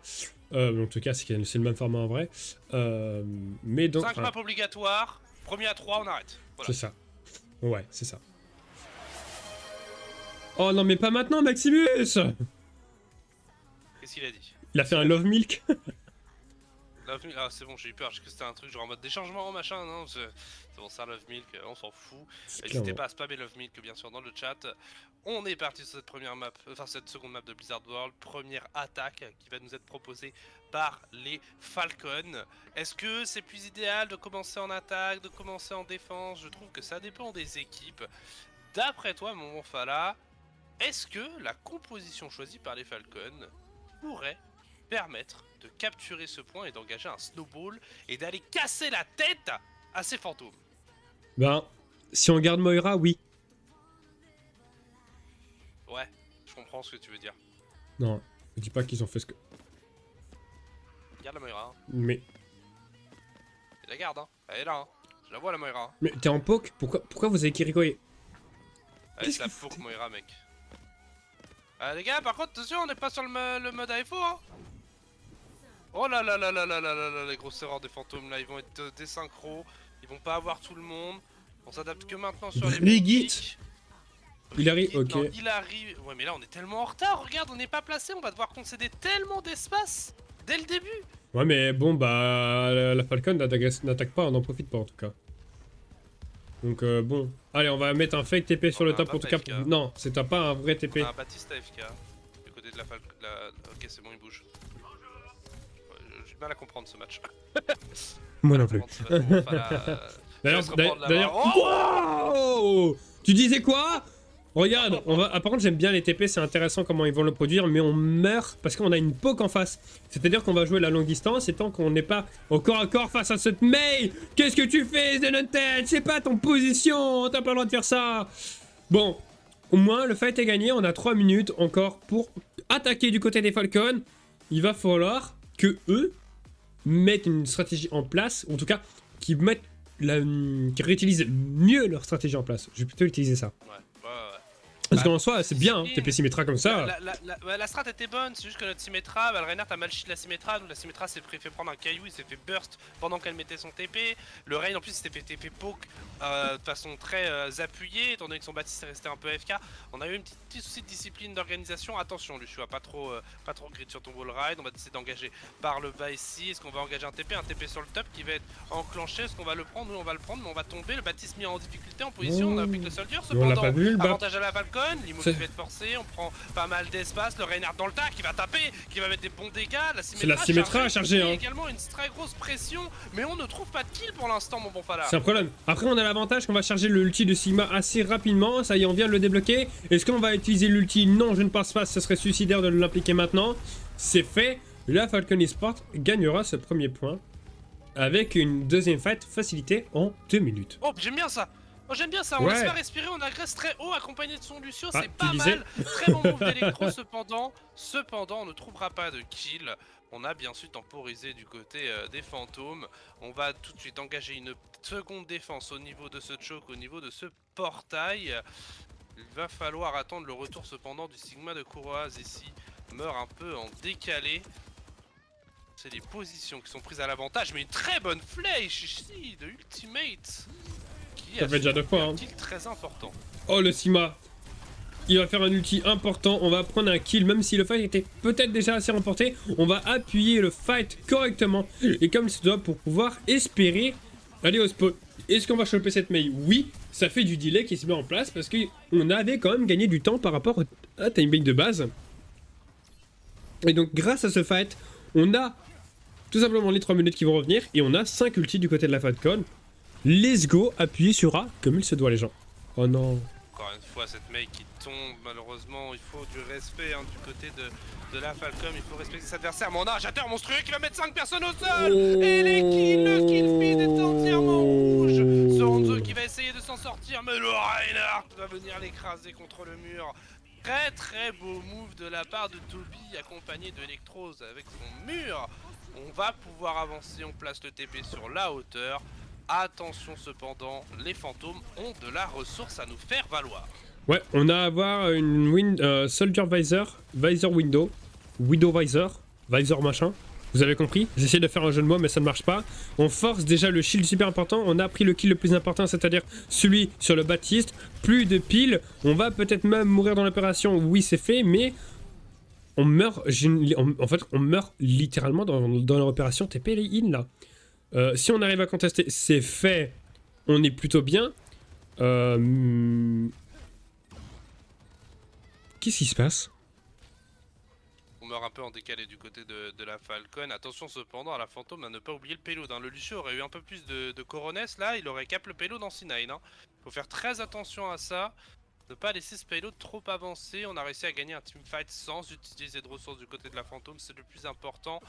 En tout cas, c'est le même format en vrai. Mais donc, 5 maps obligatoires, premier à 3, on arrête. Voilà. C'est ça. Ouais, c'est ça. Oh non, mais pas maintenant, Maximus! Qu'est-ce qu'il a dit? Il a fait un Love Milk. Ah c'est bon, j'ai eu peur, parce que c'était un truc genre en mode déchargement machin, non? C'est bon, ça Love Milk, on s'en fout. N'hésitez pas à spammer Love Milk bien sûr dans le chat. On est parti sur cette première map, enfin cette seconde map de Blizzard World, première attaque qui va nous être proposée par les Falcons. Est-ce que c'est plus idéal de commencer en attaque, de commencer en défense? Je trouve que ça dépend des équipes. D'après toi, mon bon Fala, est-ce que la composition choisie par les Falcons pourrait permettre de capturer ce point et d'engager un snowball et d'aller casser la tête à ces fantômes? Ben, si on garde Moira, oui. Ouais, je comprends ce que tu veux dire. Non, je dis pas qu'ils ont fait ce que... Garde la Moira. Hein. Mais... Et la garde, hein. Elle est là, hein. Je la vois la Moira. Hein. Mais t'es en poke? Pourquoi vous avez Kirikoye? Elle est la poke Moira, mec. Les gars, par contre, attention, on n'est pas sur le mode AFO, hein. Oh là là là là là là là là, les grosses erreurs des fantômes là, ils vont être désynchro, ils vont pas avoir tout le monde. On s'adapte que maintenant sur les Brigitte. Il arrive, ok. Non, il arrive. Ouais, mais là on est tellement en retard, regarde, on n'est pas placé, on va devoir concéder tellement d'espace dès le début. Ouais, mais bon, bah, la Falcon n'attaque pas, on en profite pas en tout cas. Donc bon, allez, on va mettre un fake TP sur le top en tout cas. Non, c'est pas un vrai TP. Un Baptiste AFK, du côté de la Falcon. Ok, c'est bon, il bouge. J'ai du mal à comprendre ce match. Moi non plus. D'ailleurs, Oh wow, tu disais quoi? Regarde, par contre j'aime bien les TP, c'est intéressant comment ils vont le produire, mais on meurt parce qu'on a une poke en face. C'est-à-dire qu'on va jouer la longue distance et tant qu'on n'est pas au corps à corps face à cette Mei, qu'est-ce que tu fais, Zenunted? C'est pas ton position, t'as pas le droit de faire ça. Bon, au moins le fight est gagné, on a 3 minutes encore pour attaquer du côté des Falcons. Il va falloir que eux mettent une stratégie en place, ou en tout cas qu'ils réutilisent mieux leur stratégie en place. Je vais plutôt utiliser ça. Ouais. Parce qu'en soi, c'est bien, hein, TP Symmetra comme ça. La strat était bonne, c'est juste que notre Symmetra, le Reinhardt a mal cheat la Symmetra, donc la Symmetra s'est fait prendre un caillou, il s'est fait burst pendant qu'elle mettait son TP. Le Rein en plus s'était fait TP poke de façon très appuyée, étant donné que son Baptiste est resté un peu AFK. On a eu un petit souci de discipline d'organisation. Attention, Lucio, pas trop grid sur ton wall ride. On va essayer d'engager par le bas ici. Est-ce qu'on va engager un TP sur le top qui va être enclenché? Est-ce qu'on va le prendre? Nous on va le prendre, mais on va tomber. Le Baptiste mis en difficulté en position. On a pick le soldier. Cependant, avantage à la Falcon. L'immo qui va être forcé, on prend pas mal d'espace, le Reinhardt dans le tas qui va taper, qui va mettre des bons dégâts, c'est la Symmetra à charger, hein. Également une très grosse pression, mais on ne trouve pas de kill pour l'instant, mon bon Fala. C'est un problème. Après on a l'avantage qu'on va charger le ulti de Sigma assez rapidement, ça y est on vient de le débloquer. Est-ce qu'on va utiliser l'ulti? Non, je ne pense pas, ce serait suicidaire de l'impliquer maintenant. C'est fait, la Falcon Esport gagnera ce premier point avec une deuxième fight facilitée en 2 minutes. Oh, j'aime bien ça. Oh, j'aime bien ça, on laisse pas respirer, on agresse très haut accompagné de son Lucio, c'est pas mal. Très bon move d'électro cependant, on ne trouvera pas de kill. On a bien sûr temporisé du côté des fantômes. On va tout de suite engager une seconde défense au niveau de ce choke, au niveau de ce portail. Il va falloir attendre le retour cependant du Sigma de Kuroaz ici. Meurt un peu en décalé. C'est les positions qui sont prises à l'avantage, mais une très bonne flèche ici de Ultimate. Ça fait déjà 2 fois, hein. Un kill très important. Oh le Sigma, il va faire un ulti important, on va prendre un kill même si le fight était peut-être déjà assez remporté. On va appuyer le fight correctement et comme il se doit pour pouvoir espérer aller au spawn. Est-ce qu'on va choper cette Mei? Oui, ça fait du delay qui se met en place parce qu'on avait quand même gagné du temps par rapport à timing de base. Et donc grâce à ce fight, on a tout simplement les 3 minutes qui vont revenir et on a 5 ultis du côté de la Falcon. Let's go, appuyez sur A comme il se doit les gens. Oh non. Encore une fois cette Mei qui tombe, malheureusement il faut du respect hein, du côté de la Falcon, il faut respecter ses adversaires. Mais on a un Jatter monstrueux qui va mettre 5 personnes au sol. Et les kills, le kill feed est entièrement rouge. Soranzo qui va essayer de s'en sortir, mais le Reinhardt va venir l'écraser contre le mur. Très beau move de la part de Toby accompagné de Electros avec son mur. On va pouvoir avancer, on place le TP sur la hauteur. Attention cependant, les fantômes ont de la ressource à nous faire valoir. Ouais, on a à avoir une Soldier Visor, Visor Window, Widow Visor, Visor machin. Vous avez compris? J'essaie de faire un jeu de mots mais ça ne marche pas. On force déjà le shield super important, on a pris le kill le plus important, c'est-à-dire celui sur le Baptiste. Plus de piles, on va peut-être même mourir dans l'opération, oui c'est fait, mais on meurt, en fait on meurt littéralement dans l'opération TP in là. Si on arrive à contester, c'est fait, on est plutôt bien. Qu'est-ce qui se passe? On meurt un peu en décalé du côté de la Falcon. Attention cependant à la fantôme à ne pas oublier le payload. Hein. Le Lucio aurait eu un peu plus de coronesse là, il aurait cap le payload en C9. Hein. Faut faire très attention à ça. Ne pas laisser ce payload trop avancer. On a réussi à gagner un teamfight sans utiliser de ressources du côté de la fantôme, c'est le plus important.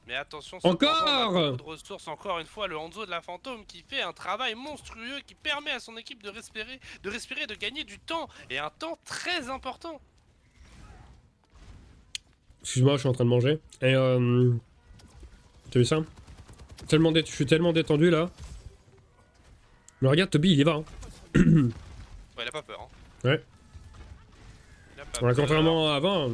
Mais attention, encore on a beaucoup de ressources, encore une fois, le Hanzo de la Fantôme qui fait un travail monstrueux, qui permet à son équipe de respirer, de gagner du temps, et un temps très important. Excuse-moi, je suis en train de manger. Et t'as vu ça? Je suis tellement détendu là. Mais regarde, Toby, il y va. Hein. Ouais, il a pas peur. Hein. Ouais. Contrairement à avant.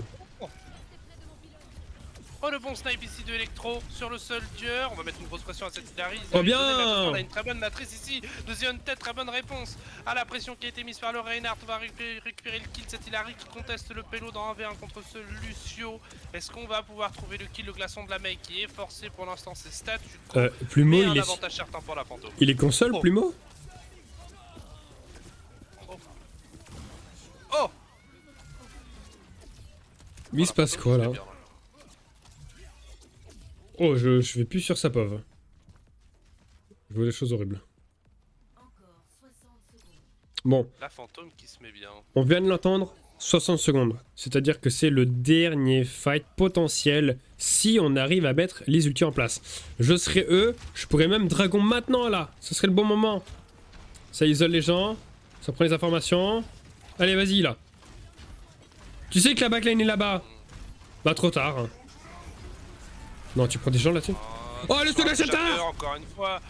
Oh le bon snipe ici de Electro sur le soldier, on va mettre une grosse pression à cette Hilary. Oh bien. On a une très bonne matrice ici de Zenunted, très bonne réponse à la pression qui a été mise par le Reinhardt. On va récupérer le kill de cette Hilary qui conteste le payload en 1v1 contre ce Lucio. Est-ce qu'on va pouvoir trouver le kill? Le glaçon de la Mei qui est forcé pour l'instant, c'est statu quo. Plumeau, il est avantage certain pour la fantôme. Il est console, Plumeau? Oh. Il se passe quoi là? Oh, je vais plus sur sa pauvre. Je vois des choses horribles. Bon, La fantôme qui se met bien. on vient de l'entendre, 60 secondes. C'est-à-dire que c'est le dernier fight potentiel si on arrive à mettre les ultis en place. Je serais eux, je pourrais même dragon maintenant là. Ce serait le bon moment. Ça isole les gens, ça prend les informations. Allez, vas-y là. Tu sais que la backline est là-bas. Bah trop tard. Hein. Non, tu prends des gens là-dessus. Oh, le Soul Shatter. Encore une fois.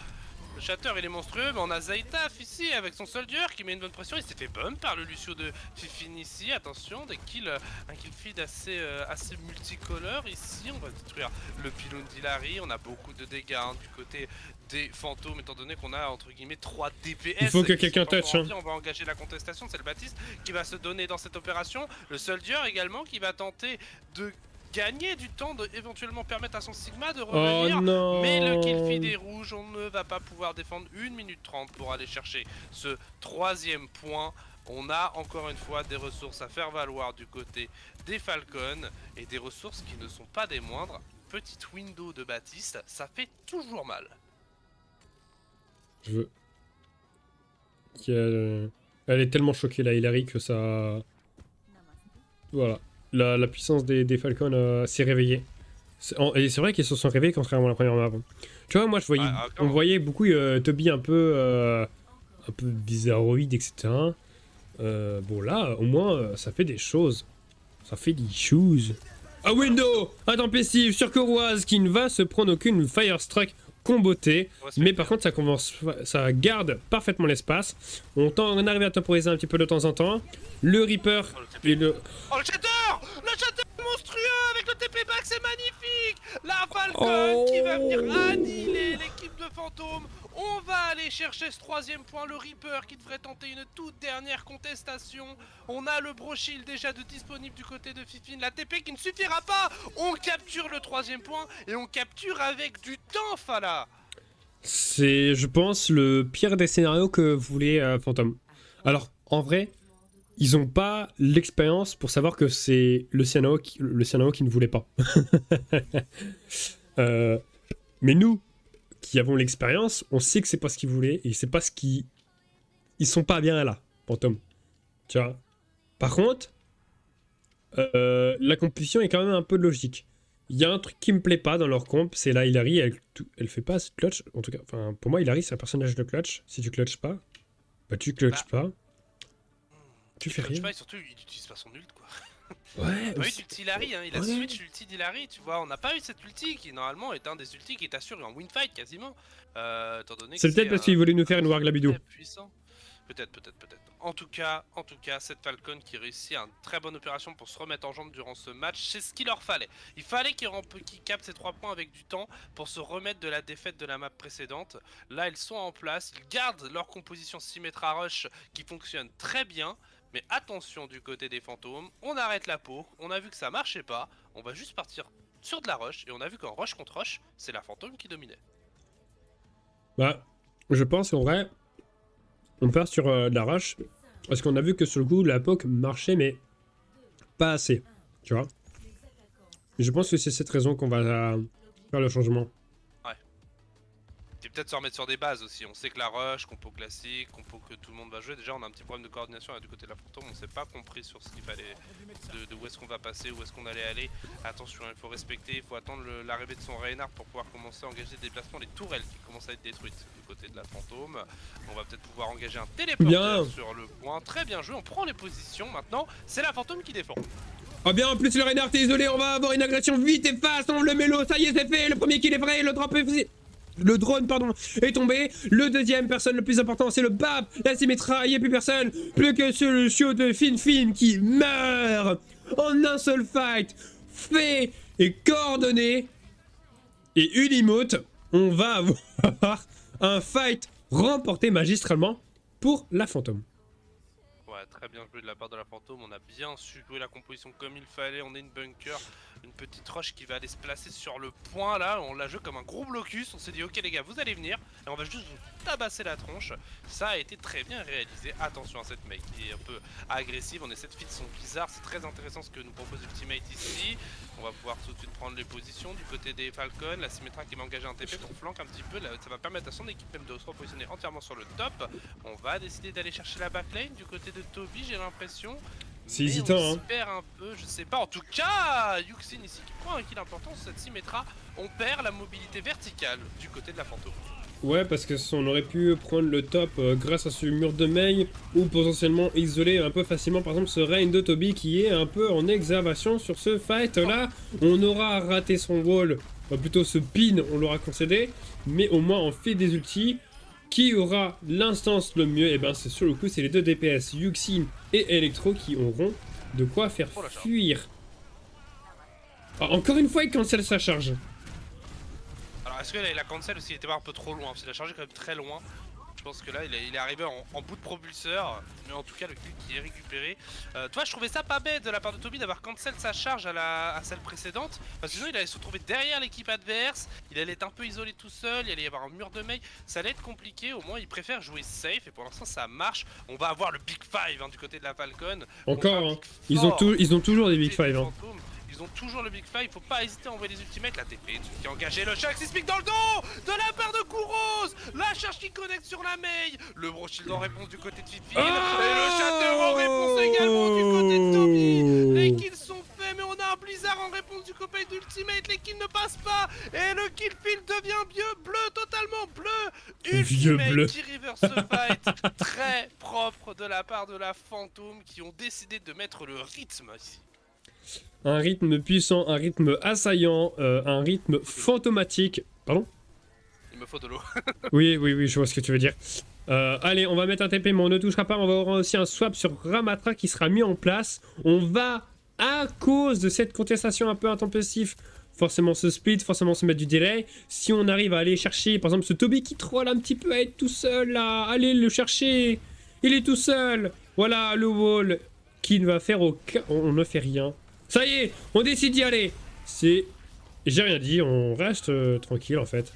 Le Shatter il est monstrueux, mais on a Zaitaf ici avec son soldier qui met une bonne pression. Il s'est fait bump par le Lucio de Fifine ici. Attention, des kills, un kill feed assez multicolore ici. On va détruire le pylône d'Hilary. On a beaucoup de dégâts hein, du côté des fantômes, étant donné qu'on a entre guillemets 3 DPS. Il faut que quelqu'un touch. Hein. On va engager la contestation. C'est le Baptiste qui va se donner dans cette opération. Le soldier également qui va tenter de gagner du temps, de éventuellement permettre à son Sigma de revenir. Oh non. Mais le kill feed est rouge, on ne va pas pouvoir défendre 1 minute 30 pour aller chercher ce 3e point. On a encore une fois des ressources à faire valoir du côté des Falcons et des ressources qui ne sont pas des moindres. Petite window de Baptiste, ça fait toujours mal. Je veux... Elle est tellement choquée là, Hilary, que ça... Voilà. La puissance des Falcons s'est réveillée. Et c'est vrai qu'ils se sont réveillés contrairement à la première map. Tu vois, moi je voyais, on voyait beaucoup Toby un peu bizarroïde, etc. Bon là, au moins, ça fait des choses. Ça fait des choses. A window intempestive sur Koroise qui ne va se prendre aucune Firestruck comboté, mais par contre ça garde parfaitement l'espace. On arrive à temporiser un petit peu de temps en temps. Le Reaper et le... Oh le Shatter! Le Shatter monstrueux avec le TP back, c'est magnifique! La Falcon qui va venir annihiler l'équipe de fantômes. On va aller chercher ce 3e point, le Reaper qui devrait tenter une toute dernière contestation. On a le Broshield déjà disponible du côté de Fifine, la TP qui ne suffira pas. On capture le 3e point et on capture avec du temps, Fala. C'est, je pense, le pire des scénarios que voulait Phantom. Alors, en vrai, ils ont pas l'expérience pour savoir que c'est le scénario qui ne voulait pas. Mais nous, qui avons l'expérience, on sait que c'est pas ce qu'ils voulaient et c'est pas ce qui... Ils sont pas bien là, Phantom. Tu vois. Par contre, la compétition est quand même un peu logique. Il y a un truc qui me plaît pas dans leur comp, c'est là Hilary, elle fait pas ce clutch. En tout cas, enfin, pour moi, Hilary c'est un personnage de clutch. Si tu clutches pas, bah tu clutches pas. Tu fais rien. Pas, et surtout, il utilise pas son ult quoi. Ouais. On a eu d'ulti Hilary, hein. Il a switch l'ulti d'Hilary, tu vois. On n'a pas eu cette ulti qui normalement est un des ultis qui t'assure un win-fight quasiment. C'est peut-être parce qu'il voulait nous faire une Warglabido. Peut-être. En tout cas, cette Falcon qui réussit une très bonne opération pour se remettre en jambe durant ce match, c'est ce qu'il leur fallait. Il fallait qu'ils captent ces 3 points avec du temps pour se remettre de la défaite de la map précédente. Là, ils sont en place, ils gardent leur composition Symmetra Rush qui fonctionne très bien. Mais attention du côté des fantômes, on arrête la peau, on a vu que ça marchait pas, on va juste partir sur de la rush, et on a vu qu'en rush contre rush, c'est la fantôme qui dominait. Bah, je pense en vrai, on part sur de la rush, parce qu'on a vu que sur le coup, la POC marchait, mais pas assez, tu vois. Et je pense que c'est cette raison qu'on va faire le changement. Ouais. Et peut-être se remettre sur des bases aussi, on sait que la rush, compo classique, compo que tout le monde va jouer, déjà on a un petit problème de coordination du côté de la fantôme, on s'est pas compris sur ce qu'il fallait, de où est-ce qu'on va passer, où est-ce qu'on allait aller. Attention, il faut respecter, il faut attendre l'arrivée de son Reinhardt pour pouvoir commencer à engager des déplacements, les tourelles qui commencent à être détruites du côté de la fantôme. On va peut-être pouvoir engager un téléporteur sur le point, très bien joué, on prend les positions maintenant, c'est la fantôme qui défend. Oh bien, en plus le Reinhardt est isolé, on va avoir une agression vite et fast, on le mélo, ça y est c'est fait, le premier kill est vrai, le drop est fait. Le drone, pardon, est tombé. Le deuxième personne le plus important, c'est le BAP. La Symmetra, il n'y a plus personne. Plus que ce Lucio de Fifine qui meurt en un seul fight. Fait et coordonné. Et une emote, on va avoir un fight remporté magistralement pour la fantôme. Ouais, Ouais, très bien joué de la part de la fantôme, on a bien su jouer la composition comme il fallait, on est une bunker, une petite roche qui va aller se placer sur le point là, on l'a joué comme un gros blocus, on s'est dit ok les gars vous allez venir, et on va juste vous tabasser la tronche, ça a été très bien réalisé, attention à cette mec qui est un peu agressive, on essaie de feed son bizarre, c'est très intéressant ce que nous propose Ultimate ici, on va pouvoir tout de suite prendre les positions du côté des Falcons, la Symmetra qui m'a engagé un TP pour flank un petit peu, là, ça va permettre à son équipe même de se repositionner entièrement sur le top, on va décider d'aller chercher la backlane du côté de Toby, j'ai l'impression. C'est Mais hésitant, on hein. se perd un peu, je sais pas. En tout cas, Yuxin ici qui prend un kill important sur cette Symmetra. On perd la mobilité verticale du côté de la fantôme. Ouais, parce que on aurait pu prendre le top grâce à ce mur de mail ou potentiellement isoler un peu facilement par exemple ce Reign de Toby qui est un peu en exavation sur ce fight là. On aura raté son wall, plutôt ce pin on l'aura concédé, mais au moins on fait des ultis. Qui aura l'instance le mieux? Et ben c'est sur le coup c'est les deux DPS, Yuxin et Electro qui auront de quoi faire fuir. Ah, encore une fois il cancelle sa charge. Alors est-ce que la cancel aussi était pas un peu trop loin? Parce qu'il a chargé quand même très loin. Je pense que là il est arrivé en bout de propulseur, mais en tout cas le kill qui est récupéré. Toi je trouvais ça pas bête de la part de Toby d'avoir cancel sa charge à celle précédente, parce que sinon il allait se retrouver derrière l'équipe adverse, il allait être un peu isolé tout seul, il allait y avoir un mur de mail, ça allait être compliqué, au moins il préfère jouer safe et pour l'instant ça marche. On va avoir le Big Five hein, du côté de la Falcon. Encore, hein. Ils ont toujours des Big Five. Hein. Ils ont toujours le Big Five, faut pas hésiter à envoyer des ultimates, la TP qui a engagé le Shock Sismic dans le dos de la part de Kouros, la charge qui connecte sur la mail, le Bro Shield en réponse du côté de Fifi, et le Shatter en réponse également du côté de Toby. Les kills sont faits, mais on a un Blizzard en réponse du copain d'Ultimate, les kills ne passent pas, et le kill field devient bleu, totalement bleu. Ultimate qui reverse ce fight, très propre de la part de la fantôme qui ont décidé de mettre le rythme ici. Un rythme puissant, un rythme assaillant, un rythme fantomatique. Pardon? Il me faut de l'eau. oui, je vois ce que tu veux dire. Allez, on va mettre un TP, mais on ne touchera pas. On va avoir aussi un swap sur Ramatra qui sera mis en place. On va, à cause de cette contestation un peu intempestive, forcément se split, forcément se mettre du delay. Si on arrive à aller chercher, par exemple, ce Toby qui troll un petit peu à être tout seul là, allez le chercher. Il est tout seul. Voilà le wall qui ne va faire aucun... On ne fait rien. Ça y est, on décide d'y aller. C'est... J'ai rien dit, on reste tranquille en fait.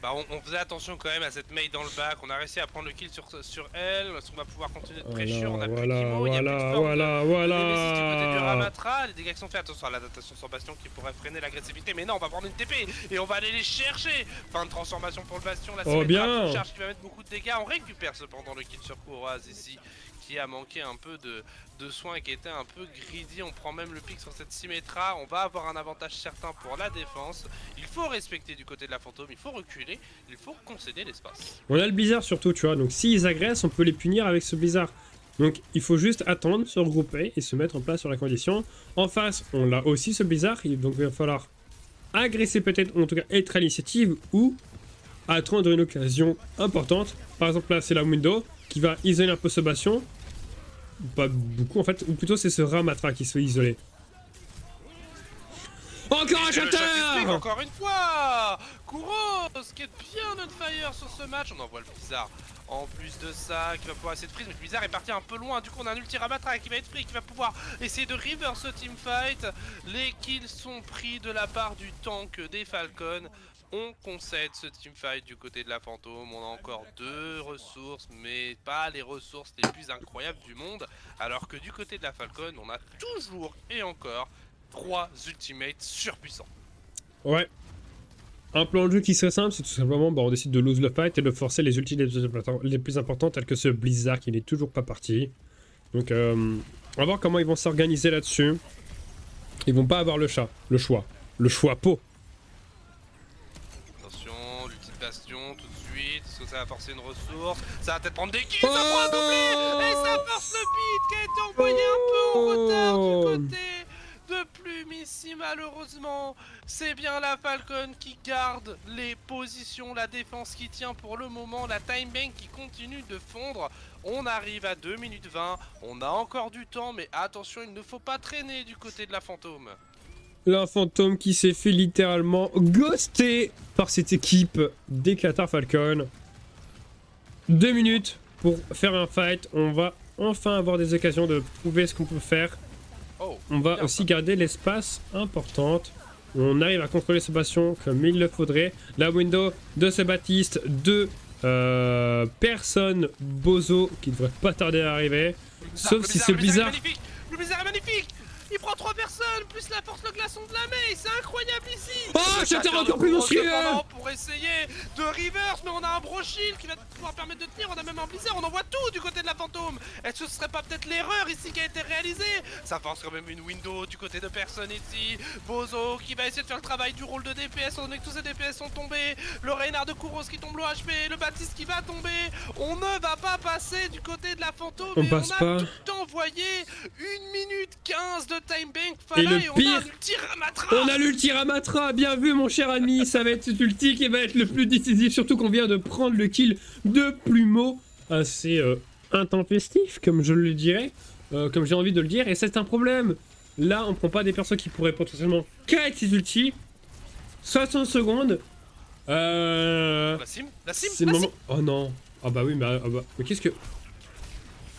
Bah on faisait attention quand même à cette Mei dans le back, on a réussi à prendre le kill sur elle, on va pouvoir continuer de pressure, on a plus Kimo, il y a plus de forme de du côté du Ramatra, les dégâts qui sont faits, attention à l'adaptation sur Bastion qui pourrait freiner l'agressivité, mais non on va prendre une TP et on va aller les chercher. Fin de transformation pour le Bastion, la Symmetra charge qui va mettre beaucoup de dégâts, on récupère cependant le kill sur Kouraz ici, qui a manqué un peu de soins et qui était un peu greedy. On prend même le pic sur cette Symmetra. On va avoir un avantage certain pour la défense. Il faut respecter du côté de la fantôme, il faut reculer, il faut concéder l'espace. On a le blizzard surtout, tu vois. Donc s'ils agressent, on peut les punir avec ce blizzard. Donc il faut juste attendre, se regrouper et se mettre en place sur la condition. En face, on a aussi ce blizzard. Donc il va falloir agresser peut-être, ou en tout cas être à l'initiative ou attendre une occasion importante. Par exemple là, c'est la window qui va isoler un peu ce bastion. Pas beaucoup en fait, ou plutôt c'est ce Ramatra qui se fait isoler. Encore un Shatter! Encore une fois Kouros qui est bien on fire sur ce match, on envoie le Blizzard. En plus de ça, qui va pouvoir essayer de freeze, mais le Blizzard est parti un peu loin, du coup on a un ulti Ramatra qui va être free, qui va pouvoir essayer de reverse ce teamfight. Les kills sont pris de la part du tank des Falcons. On concède ce teamfight du côté de la fantôme, on a encore 2 ressources, mais pas les ressources les plus incroyables du monde, alors que du côté de la Falcon, on a toujours et encore 3 ultimates surpuissants. Ouais. Un plan de jeu qui serait simple, c'est tout simplement, on décide de lose le fight et de forcer les ultis les plus importants, tels que ce Blizzard qui n'est toujours pas parti. Donc, on va voir comment ils vont s'organiser là-dessus. Ils vont pas avoir le choix. Le choix pot. Bastion tout de suite, parce que ça va forcer une ressource, ça va peut-être prendre des kills, ça prend un doublé, et ça force le beat qui a été envoyé un peu en retard du côté de Plume ici malheureusement. C'est bien la Falcon qui garde les positions, la défense qui tient pour le moment, la time bank qui continue de fondre. On arrive à 2 minutes 20, on a encore du temps, mais attention, il ne faut pas traîner du côté de la fantôme. La fantôme qui s'est fait littéralement ghoster par cette équipe des Qatar Falcon. 2 minutes pour faire un fight. On va enfin avoir des occasions de prouver ce qu'on peut faire. Oh, On va bien, aussi ça. garder l'espace importante. On arrive à contrôler ce bastion comme il le faudrait. La window de ce Baptiste, de personnes bozo qui devraient pas tarder à arriver. Sauf si c'est bizarre. Le blizzard est magnifique. Il prend 3 personnes, plus la force le glaçon de la Mei, c'est incroyable ici. Oh, c'était encore plus monstrueux. Pour essayer de reverse, mais on a un brochure qui va pouvoir permettre de tenir, on a même un blizzard, on envoie tout du côté de la fantôme. Est-ce que ce serait pas peut-être l'erreur ici qui a été réalisée? Ça force quand même une window du côté de personne ici. Bozo qui va essayer de faire le travail du rôle de DPS, on donné que tous ces DPS sont tombés. Le Reynard de Kouros qui tombe le HP, le Baptiste qui va tomber. On ne va pas passer du côté de la fantôme. On et passe on a pas. tout envoyé 1 minute 15 de time bank. Et le on pire, a l'ulti Ramatra. on a l'ulti Ramatra, bien vu mon cher ami, ça va être cet ulti qui va être le plus décisif, surtout qu'on vient de prendre le kill de Plumeau, assez intempestif, comme je le dirais, comme j'ai envie de le dire, et c'est un problème. Là, on prend pas des persos qui pourraient potentiellement qu'être ses ultis, 60 secondes, La sim, c'est le moment... Oh non, ah bah oui, mais qu'est-ce que...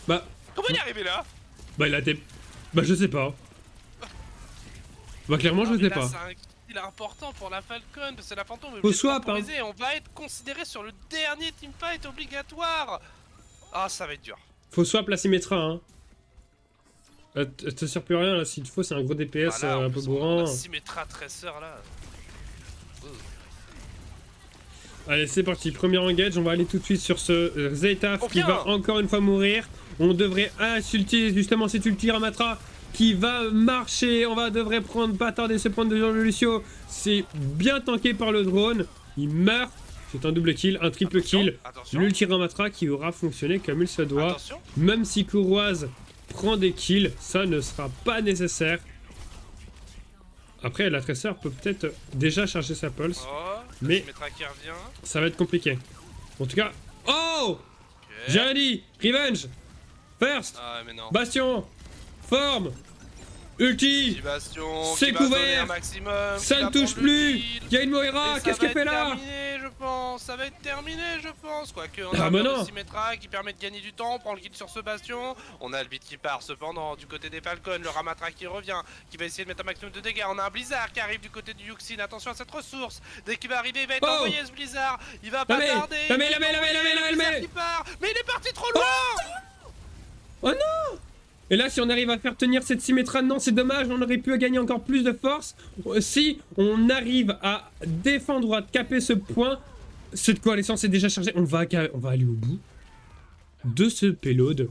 Bah, Comment il est arrivé là? bah il a été... Bah je sais pas. Bah clairement je Non, sais mais là, pas. c'est un kill important pour la Falcon, parce que la fantôme est Faut obligée de swap, temporiser, on va être considéré sur le dernier teamfight obligatoire. Ah, ça va être dur. Faut swap la Symmetra, hein. Elle te sert plus à rien là, s'il te faut, c'est un gros DPS Ah, là, en un peu plus, bourrant. on a Symmetra Tracer là. Allez, c'est parti, premier engage, on va aller tout de suite sur ce Zetaf Oh, qui bien. va encore une fois mourir. On devrait insulter justement cet ulti Ramatra qui va marcher. Devrait pas tarder se prendre de Lucio. C'est bien tanké par le drone. Il meurt. C'est un double kill, un triple kill. Attention, L'ulti Ramatra qui aura fonctionné comme il se doit. attention. Même si Courroise prend des kills, ça ne sera pas nécessaire. Après, la Tracer peut peut-être déjà charger sa pulse. Oh, Mais- Symmetra qui revient. Ça va être compliqué. En tout cas... Oh! Ok. J'ai rien dit! Revenge! First! Ah, mais non. Bastion! Forme! Ulti! Petit Bastion C'est qui va se donner couvert. un maximum, Ça qui ne va touche prendre le plus! kill. Y'a une Moira! Et Qu'est-ce ça qu'elle va fait être là? terminé, je pense. Ça va être terminé, je pense. Quoique, on Ah, a bah un non. Symmetra qui permet de gagner du temps. On prend le kill sur ce bastion. On a le beat qui part cependant du côté des Falcons. Le Ramatra qui revient, qui va essayer de mettre un maximum de dégâts. On a un Blizzard qui arrive du côté du Yuxin. Attention à cette ressource. Dès qu'il va arriver, il va être Oh. envoyé ce Blizzard. Il va pas La met, tarder. la met, Il la met, va la met, la envoyer met, la le met. Blizzard qui part. Mais il est parti trop loin. Oh non! Et là, si on arrive à faire tenir cette Symmetra, non, c'est dommage, on aurait pu gagner encore plus de force. Si on arrive à défendre ou à caper ce point, cette coalition est déjà chargée. On va aller au bout de ce payload.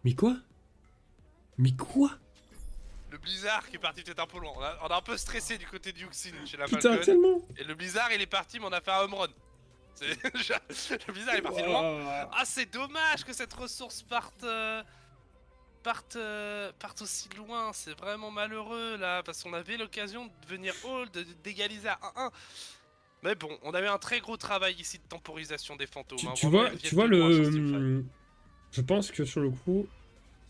Mais quoi? Mais quoi? Le Blizzard qui est parti peut-être un peu loin. On a un peu stressé du côté du Yuxin chez la Putain, Falcon. tellement! Et le Blizzard il est parti, mais on a fait un home run. Le Blizzard est parti loin. Ah, c'est dommage que cette ressource parte aussi loin. C'est vraiment malheureux là, parce qu'on avait l'occasion de venir hold, d'égaliser à 1-1. Mais bon, on avait un très gros travail ici de temporisation des fantômes. Tu, hein. tu Vraiment, vois, ils tu reviennent vois de loin sur ce teamfight. le... Je pense que sur le coup,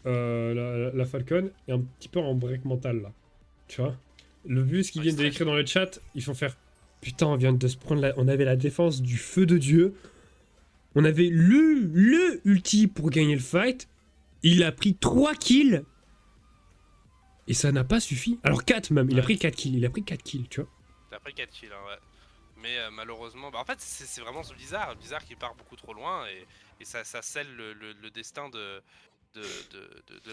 la Falcon est un petit peu en break mental là. Tu vois? Le vu ce qu'ils Ouais, viennent c'est d'écrire dans le chat, ils font faire... Putain, on vient de se prendre on avait la défense du feu de Dieu. On avait le ulti pour gagner le fight. Il a pris 3 kills. Et ça n'a pas suffi. Alors 4 même, il a Ouais. pris 4 kills. Il a pris 4 kills, tu vois. T'as pris 4 kills, hein, ouais. Mais malheureusement, bah, en fait, c'est vraiment ce Blizzard. Blizzard qui part beaucoup trop loin et ça scelle le destin de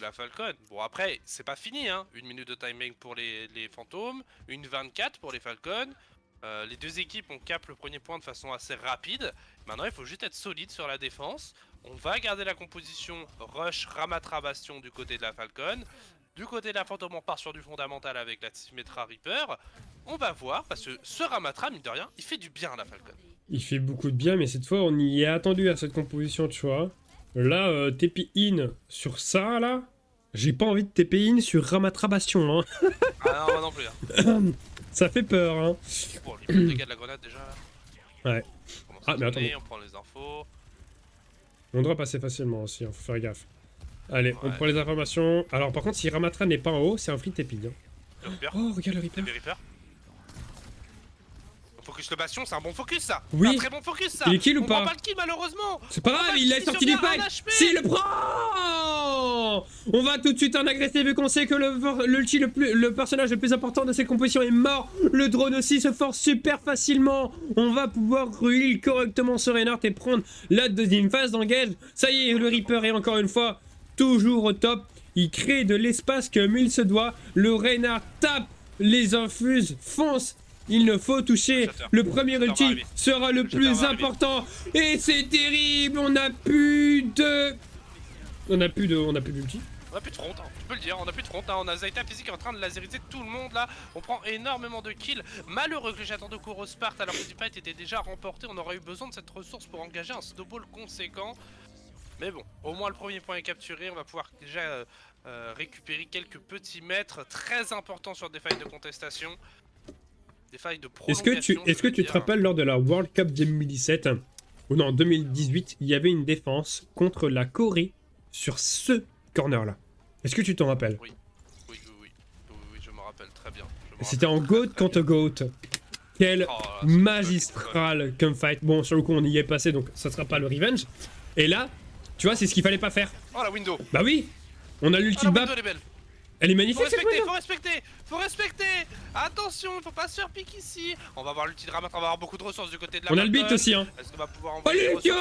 la Falcon. Bon, après, c'est pas fini, hein. 1 minute de timing pour les fantômes, une 24 pour les Falcons. Les deux équipes ont cap le premier point de façon assez rapide. Maintenant, il faut juste être solide sur la défense. On va garder la composition Rush, Ramatra, Bastion du côté de la Falcon. Du côté de la Fantôme, on part sur du fondamental avec la Symmetra Reaper. On va voir, parce que ce Ramatra, mine de rien, il fait du bien à la Falcon. Il fait beaucoup de bien, mais cette fois, on y est attendu à cette composition, tu vois. Là, TP in sur ça, là. J'ai pas envie de TP in sur Ramatra Bastion, hein. Ah non, moi non plus. Hein. Ça fait peur, hein. Bon, les dégâts de la grenade déjà là. Ouais. On commence Ah, à mais tourner, on prend les infos. On doit passer facilement aussi, hein, faut faire gaffe. Allez, on Ouais. prend les informations. Alors, par contre, si Ramatra n'est pas en haut, c'est un free TP. Hein. Le Reaper, Oh, regarde le le Reaper. Reaper. Focus le bastion, c'est un bon focus ça. Oui. C'est un très bon focus ça. Il est kill ou On pas? prend pas le kill malheureusement. C'est pas grave, il est sorti du fight. S'il le prend, on va tout de suite en agresser vu qu'on sait que l'ulti le personnage le plus important de cette composition est mort. Le drone aussi se force super facilement. On va pouvoir heal correctement ce Reinhardt et prendre la deuxième phase d'engage. Ça y est, le Reaper est encore une fois toujours au top. Il crée de l'espace comme il se doit. Le Reinhardt tape, les infuses, fonce. Il ne faut toucher. Le premier ulti sera le plus important. Et c'est terrible. On a plus de... On a plus d'ulti. On a plus de front, hein. Je peux le dire, on a plus de front, hein. On a Zaita physique qui est en train de laseriser tout le monde là. On prend énormément de kills. Malheureux que j'attends de Kuro Spart alors que le fight était déjà remporté. On aurait eu besoin de cette ressource pour engager un snowball conséquent. Mais bon, au moins le premier point est capturé. On va pouvoir déjà récupérer quelques petits mètres très importants sur des failles de contestation. Des failles de prolongation. Est-ce que tu te rappelles lors de la World Cup 2017 ou non 2018, il y avait une défense contre la Corée sur ce corner là. Est-ce que tu t'en rappelles? Oui, je me rappelle très bien. C'était en GOAT contre GOAT. Quel magistral comme fight. Bon, sur le coup, on y est passé, donc ça sera pas le revenge. Et là, tu vois, c'est ce qu'il fallait pas faire. Oh la window. Bah oui, on a l'ulti bap. Elle est magnifique. Faut respecter. Attention, il faut pas se faire pique ici. On va avoir l'ulti de Ramatra, on va avoir beaucoup de ressources du côté de la On a le beat aussi, hein. Est-ce qu'on va pouvoir envoyer le Lutio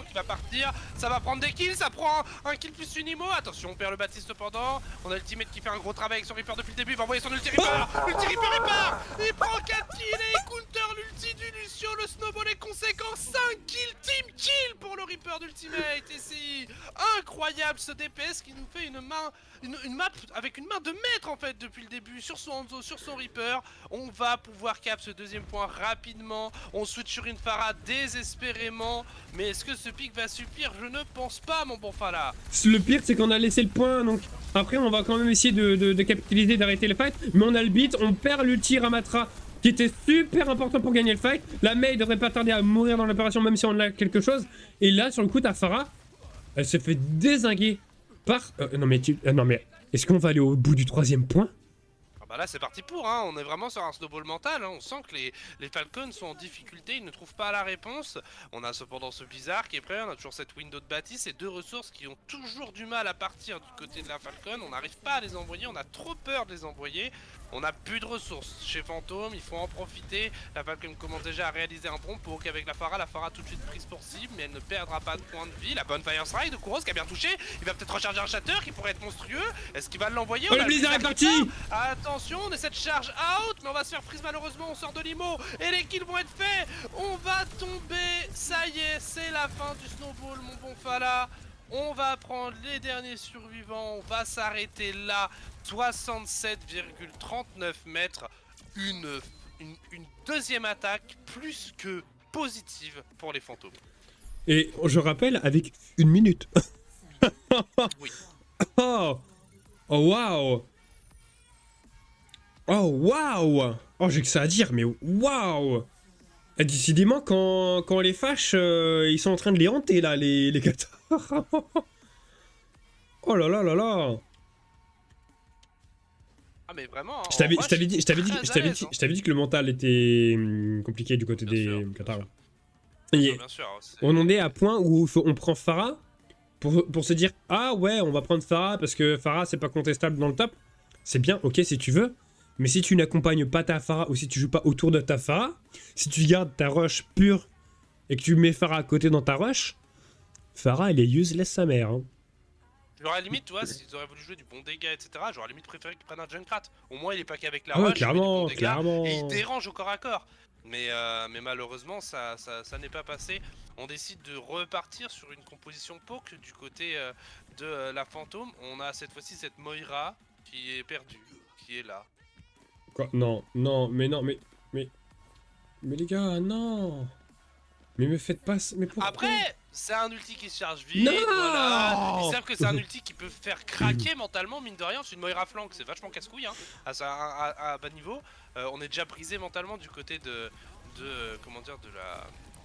qui va partir. Ça va prendre des kills, ça prend un kill plus une IMO. Attention, on perd le Baptiste cependant. On a l'ultimate qui fait un gros travail avec son Reaper depuis le début. Il va envoyer son ulti Reaper. L'ulti Reaper il part. Il prend 4 kills et il counter l'ulti du Lucio. Le snowball est conséquent. 5 kills, team kill pour le Reaper d'ultimate. Et c'est incroyable ce DPS qui nous fait une map avec une main de maître en fait depuis le début sur son Hanzo, sur son Reaper. On va pouvoir cap ce deuxième point rapidement. On switch sur une Pharah désespérément. Mais est-ce que ce pic va suffire? Je ne pense pas, mon bon Fala. Le pire, c'est qu'on a laissé le point. Donc après, on va quand même essayer de capitaliser, d'arrêter le fight. Mais on a le beat, on perd l'ulti Ramatra qui était super important pour gagner le fight. La Mei devrait pas tarder à mourir dans l'opération, même si on a quelque chose. Et là, sur le coup, ta Pharah, elle se fait dézinguer par... non mais est-ce qu'on va aller au bout du troisième point? Bah là c'est parti pour, hein. On est vraiment sur un snowball mental, hein. On sent que les Falcons sont en difficulté, ils ne trouvent pas la réponse. On a cependant ce bizarre qui est prêt, on a toujours cette window de bâtisse et deux ressources qui ont toujours du mal à partir du côté de la Falcon. On n'arrive pas à les envoyer, on a trop peur de les envoyer. On n'a plus de ressources chez Fantôme, il faut en profiter. La Falcon commence déjà à réaliser un prompt pour qu'avec la Pharah tout de suite prise pour cible, mais elle ne perdra pas de points de vie. La bonne Fire Strike de Kouros qui a bien touché, il va peut-être recharger un Shatter qui pourrait être monstrueux. Est-ce qu'il va l'envoyer? Oh, le blizzard est parti. Attention, on essaie de charge out, mais on va se faire prise malheureusement, on sort de l'IMO et les kills vont être faits. On va tomber, ça y est, c'est la fin du snowball mon bon Fala. On va prendre les derniers survivants, on va s'arrêter là. 67,39 mètres, une deuxième attaque plus que positive pour les Fantômes. Et je rappelle, avec 1 minute. Oui. Oh waouh. Oh waouh. Oh j'ai que ça à dire, mais waouh. Décidément, quand on les fâche, ils sont en train de les hanter là, les gâteaux. Oh là là là là. Ah mais vraiment, je t'avais dit que le mental était compliqué du côté des Qatars. Bien sûr, on en est à point où on prend Pharah pour se dire ah ouais on va prendre Pharah parce que Pharah c'est pas contestable dans le top. C'est bien, ok si tu veux, mais si tu n'accompagnes pas ta Pharah ou si tu joues pas autour de ta Pharah, si tu gardes ta rush pure et que tu mets Pharah à côté dans ta rush, Pharah elle est useless sa mère. Hein. J'aurais limite, tu vois, s'ils auraient voulu jouer du bon dégât, etc., j'aurais limite préféré qu'ils prennent un Junkrat. Au moins, il est pas qu'avec la rush, clairement, il clairement. Et il dérange au corps à corps. Mais malheureusement, ça n'est pas passé. On décide de repartir sur une composition poke du côté de la Fantôme. On a cette fois-ci cette Moira qui est perdue, qui est là. Quoi? Non, mais les gars, non. Mais me faites pas... Mais pourquoi? Après, c'est un ulti qui se charge vite, non voilà. Ils savent que c'est un ulti qui peut faire craquer mentalement, mine de rien. C'est une Moira flank, c'est vachement casse-couille, hein, à bas niveau. On est déjà brisé mentalement du côté comment dire,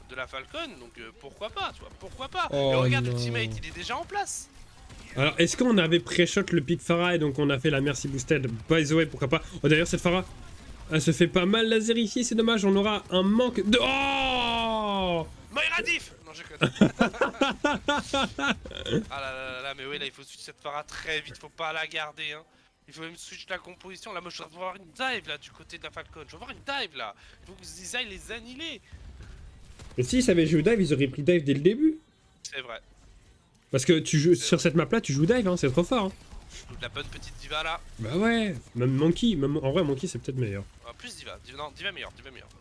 de la Falcon, donc pourquoi pas, tu vois, pourquoi pas. Oh, et regarde, non. l'ultimate, il est déjà en place. Alors, est-ce qu'on avait pré-shot le pick Pharah et donc on a fait la Mercy Boosted? By the way, pourquoi pas? Oh, d'ailleurs, cette Pharah... Elle se fait pas mal laser ici, c'est dommage, on aura un manque de... Oh Moira diff. Non, je connais. Ah là, mais oui, là, il faut switch cette Pharah très vite, faut pas la garder, hein. Il faut même switch la composition. Là, moi, je voudrais voir une dive, là, du côté de la Falcon. Je veux voir une dive, là. Il faut que ils aillent les annihiler. Mais si ils avaient joué dive, ils auraient pris dive dès le début. C'est vrai. Parce que tu joues sur cette map-là, tu joues dive, hein, c'est trop fort. Hein. La bonne petite diva, là. Bah ouais, même Monkey, même... en vrai, Monkey, c'est peut-être meilleur. Plus diva. Non, diva meilleur, diva meilleur. Quand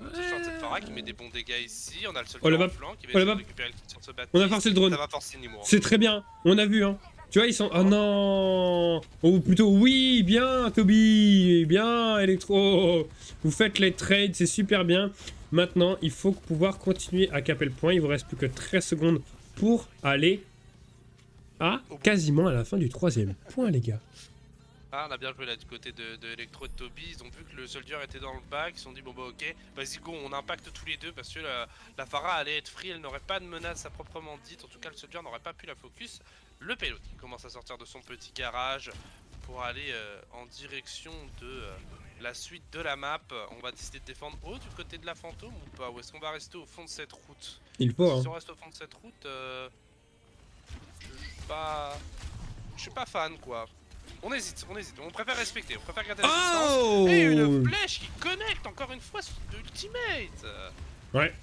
même. Attention à cette Pharah qui met des bons dégâts ici. On a le Oh, soldat la en map. flanc qui va Oh, la essayer de map. récupérer le kill sur ce bâtiment. On a forcé le drone. Ça va forcer Nimo. C'est très bien, on a vu, hein. Tu vois, ils sont... Oh non. Ou plutôt, oui, bien, Toby. Bien, Electro. Vous faites les trades, c'est super bien. Maintenant, il faut pouvoir continuer à caper le point. Il vous reste plus que 13 secondes pour aller à quasiment à la fin du 3ème point, les gars. Ah, on a bien joué là du côté de Electro et de Toby. Ils ont vu que le soldier était dans le bac. Ils se sont dit, bon bah ok, vas-y go, on impacte tous les deux parce que la Pharah allait être free. Elle n'aurait pas de menace à proprement dite. En tout cas, le soldier n'aurait pas pu la focus. Le payload qui commence à sortir de son petit garage pour aller en direction de la suite de la map. On va décider de défendre haut du côté de la fantôme ou pas? Ou est-ce qu'on va rester au fond de cette route? Il faut, hein. Si on reste au fond de cette route, je suis pas fan quoi. On hésite, on préfère respecter, on préfère garder la distance. Et une flèche qui connecte encore une fois sur l'ultimate. Ouais.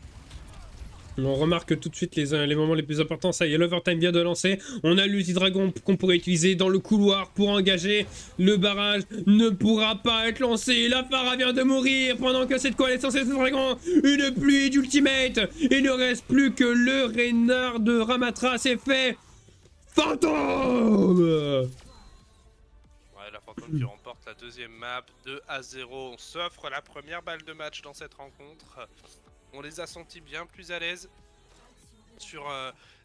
On remarque tout de suite les moments les plus importants. Ça y est, l'overtime vient de lancer. On a l'ulti-dragon qu'on pourrait utiliser dans le couloir pour engager. Le barrage ne pourra pas être lancé. La Pharah vient de mourir pendant que cette coalition c'est dragon. Une pluie d'ultimate. Il ne reste plus que le Reynard de Ramatra. C'est fait. Fantôme. La fantôme qui remporte la deuxième map 2-0. On s'offre la première balle de match dans cette rencontre. On les a sentis bien plus à l'aise sur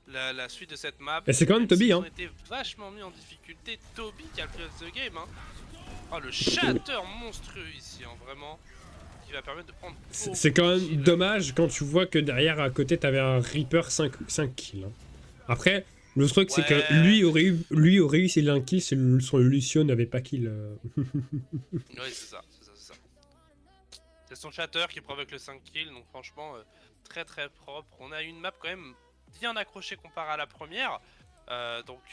la suite de cette map. Et c'est quand même Toby, hein. Ils ont été vachement mis en difficulté. Toby qui a le plus the game, hein. Oh, le shatter monstrueux ici, hein, vraiment. Qui va permettre de prendre. C'est quand même dommage quand tu vois que derrière à côté t'avais un Reaper 5 kills. Hein. Après. Le truc, c'est que lui aurait eu s'il a un kill, si son Lucio n'avait pas kill. Oui, c'est ça. C'est son shatter qui provoque le 5 kills, donc franchement, très très propre. On a une map quand même bien accrochée comparé à la première, donc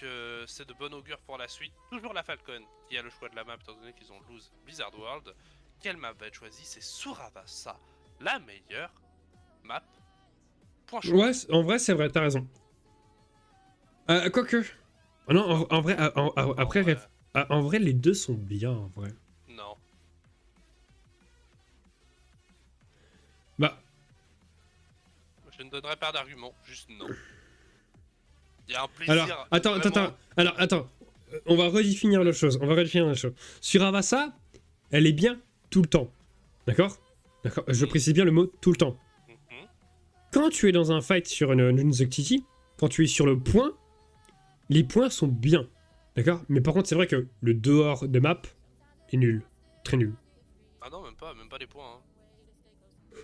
c'est de bon augure pour la suite. Toujours la Falcon qui a le choix de la map, étant donné qu'ils ont lose Blizzard World. Quelle map va être choisie? C'est Suravasa, la meilleure map. Point chaud. Ouais, en vrai, c'est vrai, t'as raison. Quoique. Oh non, en vrai, après, ouais. En vrai, les deux sont bien, en vrai. Non. Bah. Je ne donnerai pas d'argument, juste non. Il y a un plaisir. Alors, attends. On va redéfinir la chose. Suravasa, elle est bien tout le temps. D'accord? Je précise bien le mot tout le temps. Quand tu es dans un fight sur une Zuctiti, quand tu es sur le point, les points sont bien, d'accord? Mais par contre, c'est vrai que le dehors de map est nul, très nul. Ah non, même pas les points. Hein.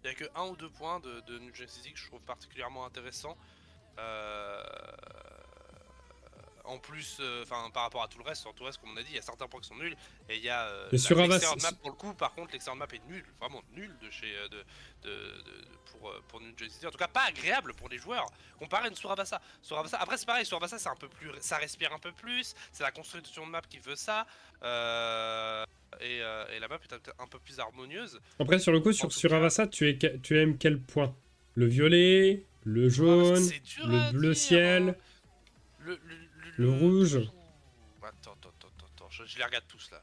Il n'y a que 1 ou 2 points de New Gen City que je trouve particulièrement intéressant. En plus, par rapport à tout le reste, comme on a dit, il y a certains points qui sont nuls. Et il y a l'extérieur de map pour le coup, par contre, l'extérieur de map est nul, vraiment nul pour New Gen City. En tout cas, pas agréable pour les joueurs. Comparé à une Suravasa. Après, c'est pareil, Suravasa, c'est un peu plus, ça respire un peu plus. C'est la construction de map qui veut ça. Et la map est peut-être un peu plus harmonieuse. Après, sur le coup, sur Suravasa, tu aimes quel point? Le violet, le jaune, le bleu ciel, le rouge. Attends, je les regarde tous là.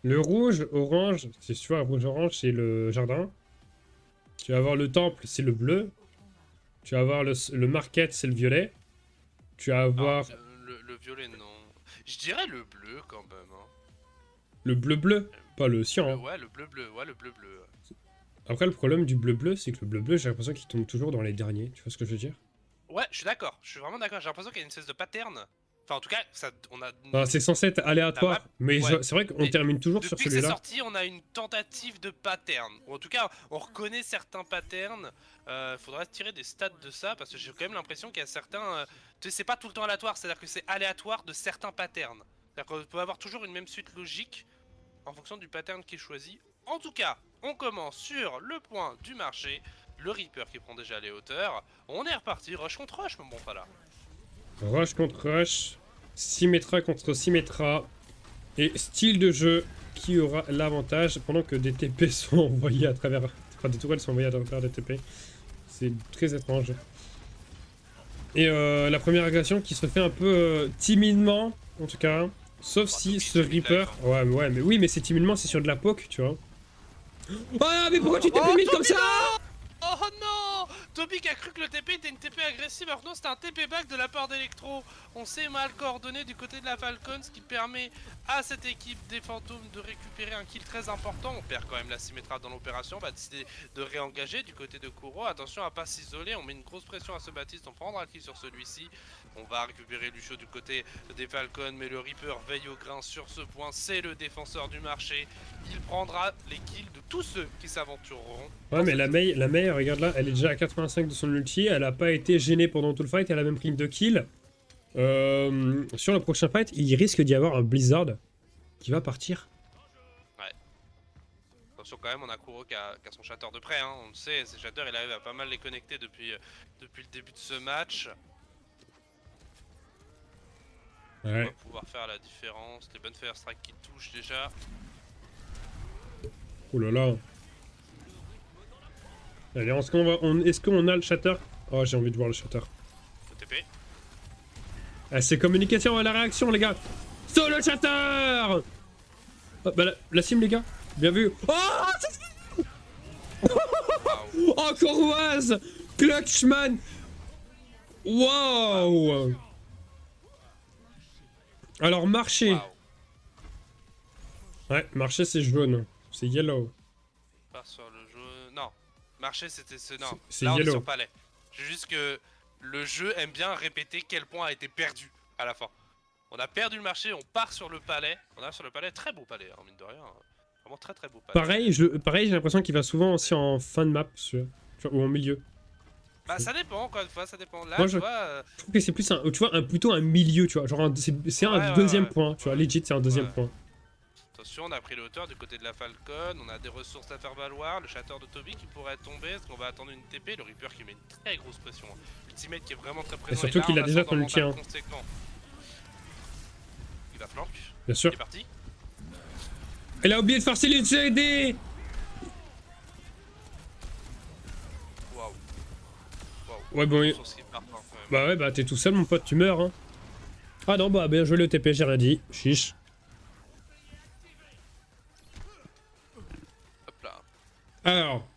Le rouge, orange, c'est sûr, rouge-orange, c'est le jardin. Tu vas avoir le temple, c'est le bleu. Tu vas avoir le market, c'est le violet. Tu vas avoir... Le violet, non. Je dirais le bleu, quand même. Hein. Le bleu-bleu, pas le cyan. Hein. Ouais, le bleu-bleu. Après, le problème du bleu-bleu, c'est que le bleu-bleu, j'ai l'impression qu'il tombe toujours dans les derniers. Tu vois ce que je veux dire? Ouais, je suis d'accord. Je suis vraiment d'accord. J'ai l'impression qu'il y a une espèce de pattern. Enfin, en tout cas, on a. Enfin, c'est censé être aléatoire, mais ouais. C'est vrai qu'on termine toujours sur celui-là. Depuis que c'est sorti, on a une tentative de pattern. Ou en tout cas, on reconnaît certains patterns. Faudrait tirer des stats de ça, parce que j'ai quand même l'impression qu'il y a certains... tu sais, c'est pas tout le temps aléatoire, c'est-à-dire que c'est aléatoire de certains patterns. C'est-à-dire qu'on peut avoir toujours une même suite logique en fonction du pattern qui est choisi. En tout cas, on commence sur le point du marché. Le Reaper qui prend déjà les hauteurs. On est reparti, rush contre rush, mon bon là. Rush contre rush, Symmetra contre Symmetra, et style de jeu qui aura l'avantage pendant que des TP sont envoyés à travers... Enfin, des tourelles sont envoyées à travers des TP. C'est très étrange. Et la première agression qui se fait un peu timidement, en tout cas. Sauf si ce Reaper... Ouais, mais oui, mais c'est timidement, c'est sur de la poke, tu vois. Ah, mais pourquoi tu t'es fait comme ça? Oh non! Topic a cru que le TP était une TP agressive, alors que non, c'était un TP back de la part d'Electro. On s'est mal coordonné du côté de la Falcon, ce qui permet à cette équipe des fantômes de récupérer un kill très important. On perd quand même la Symmetra dans l'opération, on va décider de réengager du côté de Kuro. Attention à pas s'isoler, on met une grosse pression à ce Baptiste, on prendra le kill sur celui-ci. On va récupérer Lucio du côté des Falcons, mais le Reaper veille au grain sur ce point. C'est le défenseur du marché. Il prendra les kills de tous ceux qui s'aventureront. Ouais, mais la Mei, regarde là, elle est déjà à 85 de son ulti, elle a pas été gênée pendant tout le fight, elle a même pris une 2 kills. Sur le prochain fight, il risque d'y avoir un Blizzard qui va partir. Ouais. Attention quand même, on a Kuro qui a son shatter de près, hein. On le sait, ses shatters, il arrive à pas mal les connecter depuis le début de ce match. Ouais. On va pouvoir faire la différence, les bonnes fire strike qui touchent déjà. Oh là là. Allez, est-ce qu'on a le shatter? Oh, j'ai envie de voir le shatter. Le TP. Ah, c'est communication à la réaction, les gars. Solo shatter. Oh, bah la sim, les gars. Bien vu. Oh, ça se fait. Oh, Courvoise. Clutchman. Wow. Alors, marché. Wow. Ouais, marché, c'est jaune. C'est yellow. Part sur le jeu. Non. Marché, c'était ce. Non. C'est Là, on est yellow. sur palais. C'est juste que le jeu aime bien répéter quel point a été perdu à la fin. On a perdu le marché, on part sur le palais. On a sur le palais, très beau palais, hein, mine de rien. Vraiment très très beau palais. Pareil, j'ai l'impression qu'il va souvent aussi en fin de map, ou en milieu. Bah ça dépend, encore une fois, ça dépend. Là, Moi, tu je vois... trouve que c'est plus un, tu vois, plutôt un milieu, tu vois. Genre, c'est un deuxième point, tu vois. Legit, c'est un deuxième point. Attention, on a pris le hauteur du côté de la Falcon, on a des ressources à faire valoir, le shatter de Toby qui pourrait tomber, est-ce qu'on va attendre une TP, le Reaper qui met une très grosse pression. Ultimate qui est vraiment très présent. Et surtout qu'il a déjà son ulti. Il va flank. Bien sûr. Il est parti. Elle a oublié de forcer les CD. Waouh. Ouais, bon. Bah ouais, bah t'es tout seul, mon pote, tu meurs, hein. Ah non, bah bien joué le TP, j'ai rien dit. Chiche. Hop là. Alors.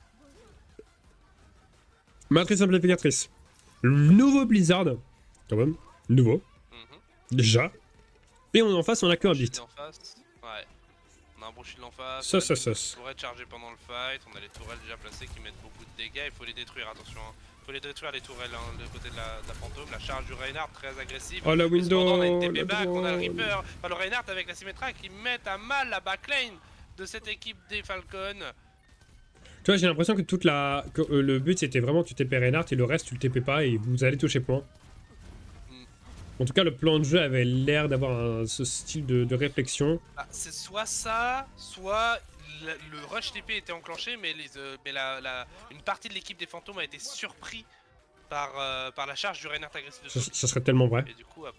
Matrice simplificatrice. Nouveau Blizzard. Quand même. Nouveau. Déjà. Et en face, on a que un bit. Ouais. On a un bon shield en face. Ça. On pourrait charger pendant le fight. On a les tourelles déjà placées qui mettent beaucoup de dégâts. Il faut les détruire, attention. Il faut les détruire, les tourelles, hein, de côté de la fantôme. La charge du Reinhardt très agressive. Oh la window. On a une TP back, on a le Reaper. Enfin, le Reinhardt avec la Symmetra qui mettent à mal la backline de cette équipe des Falcons. Tu vois, j'ai l'impression que le but c'était vraiment tu TP Reinhardt et le reste tu le TP pas et vous allez toucher point. En tout cas, le plan de jeu avait l'air d'avoir ce style de réflexion. Ah, c'est soit ça, soit le rush TP était enclenché, mais, une partie de l'équipe des fantômes a été surpris par la charge du Reinhardt agressif de Ça serait tellement vrai. Et du coup a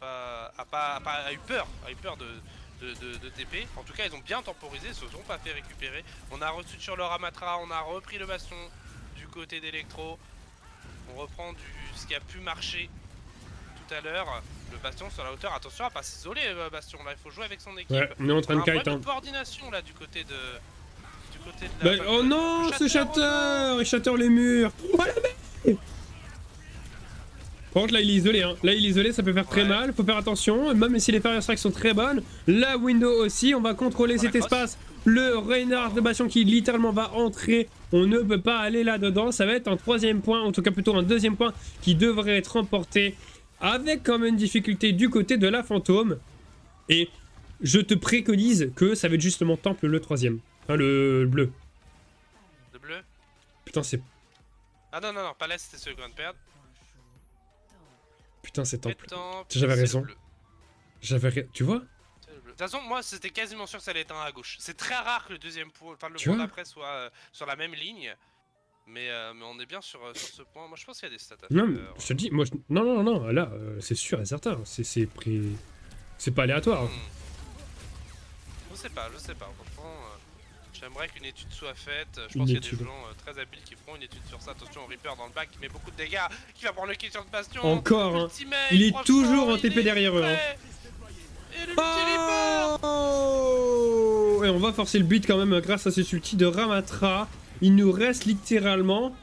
eu peur de TP. En tout cas, ils ont bien temporisé, ils se sont pas fait récupérer. On a reçu sur le Ramatra, on a repris le bastion du côté d'Electro. On reprend ce qui a pu marcher tout à l'heure. Le bastion sur la hauteur, attention à pas s'isoler, bastion là, il faut jouer avec son équipe. Ouais, on est en train de kite. Un coordination là du côté de la bah, oh non, ce shatter, il shatter les murs. Oh la merde. Par contre, là il est isolé, hein. Là il est isolé, ça peut faire très mal, faut faire attention. Même si les fire strikes sont très bonnes, la window aussi, on va contrôler cet espace. Le Reinhardt de Bastion qui littéralement va entrer. On ne peut pas aller là-dedans. Ça va être un troisième point, en tout cas plutôt un deuxième point qui devrait être remporté. Avec quand même une difficulté du côté de la fantôme. Et je te préconise que ça va être justement Temple le troisième. Enfin le bleu. Le bleu? Putain c'est... Ah non, Palace c'était celui qu'on vient de perdre. Putain c'est Temple. Temple J'avais raison. Tu vois? toute façon, moi, c'était quasiment sûr que ça allait être un à gauche. C'est très rare que le deuxième point, enfin le Tu point vois d'après soit sur la même ligne. Mais on est bien sur ce point. Moi, je pense qu'il y a des stats à Non, faire. mais je te dis, moi, non, non, non, là, c'est sûr et certain. C'est pas aléatoire. Je sais pas. Franchement, j'aimerais qu'une étude soit faite. Je Une pense qu'il y a des étude. gens très habiles qui feront une étude sur ça. Attention, Reaper dans le back qui met beaucoup de dégâts, qui va prendre le kill sur le bastion. Encore, hein. Ultimate, Il est franchement, toujours en il TP est derrière eux, hein. prêt. Et le Reaper. Oh, et on va forcer le beat quand même grâce à ce ulti de Ramatra. Il nous reste littéralement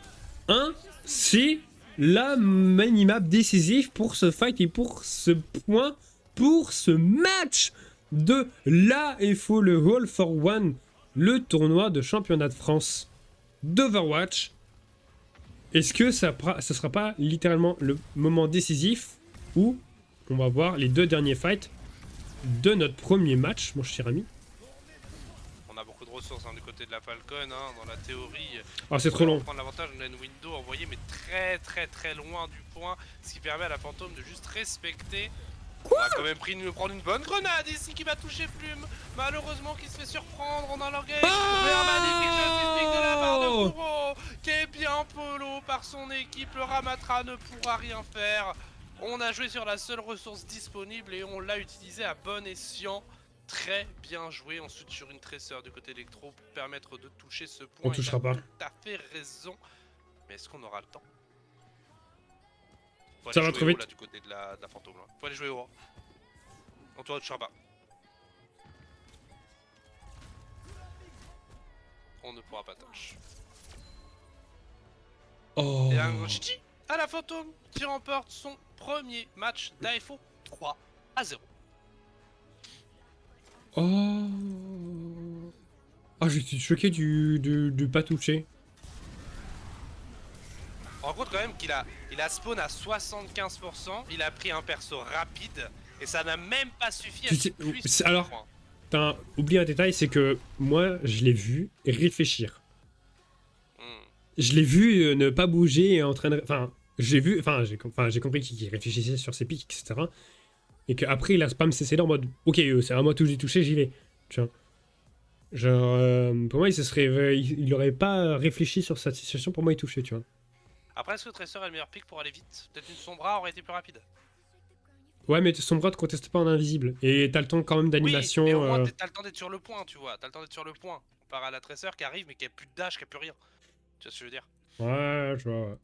un. C'est la minimap décisive pour ce fight et pour ce point, pour ce match de l'AFO, le All for One, le tournoi de championnat de France d'Overwatch. Est-ce que ça sera pas littéralement le moment décisif où on va voir les 2 derniers fights de notre premier match, mon cher ami? On a beaucoup de ressources du côté de la Falcon, dans la théorie. Ah, c'est trop long. On prend l'avantage, on a une window envoyée, mais très loin du point, ce qui permet à la fantôme de juste respecter. On a quand même prendre une bonne grenade ici qui va toucher Plume. Malheureusement, qui se fait surprendre, on a l'orgueil. Un magnifique jeu de la part de Kuro, qui est bien polo par son équipe. Le Ramatra ne pourra rien faire. On a joué sur la seule ressource disponible et on l'a utilisé à bon escient. Très bien joué, ensuite sur une tresseur du côté électro pour permettre de toucher ce point. On touchera pas. Tout à fait raison. Mais est-ce qu'on aura le temps? Ça va trop vite. Là, du côté de la fantôme. Là. Faut aller jouer au. On ne touchera pas. On ne pourra pas touch. Oh. Et un GG à la fantôme qui remporte son premier match d'AFO 3-0. Oh. Ah, j'étais choqué du pas touché. On rend compte quand même qu'il a spawn à 75%, il a pris un perso rapide et ça n'a même pas suffi à ce qu'il puisse alors, point. T'as oublié un détail, c'est que moi, je l'ai vu réfléchir. Je l'ai vu ne pas bouger en train de... Enfin, j'ai compris qu'il réfléchissait sur ses pics, etc. Et qu'après, il a spam ses CD en mode « Ok, c'est à moi tout j'ai touché, j'y vais. » Tu vois. Genre, pour moi, il aurait pas réfléchi sur cette situation, pour moi, il touchait, tu vois. Après, est-ce que Tracer est le meilleur pick pour aller vite? Peut-être une Sombra aurait été plus rapide. Ouais, mais Sombra te conteste pas en invisible. Et t'as le temps quand même d'animation. Oui, mais au moins, t'as le temps d'être sur le point, tu vois. T'as le temps d'être sur le point. Comparé à la Tracer qui arrive, mais qui a plus de dash, qui a plus rien. Tu vois ce que je veux dire? Ouais, je vois, ouais.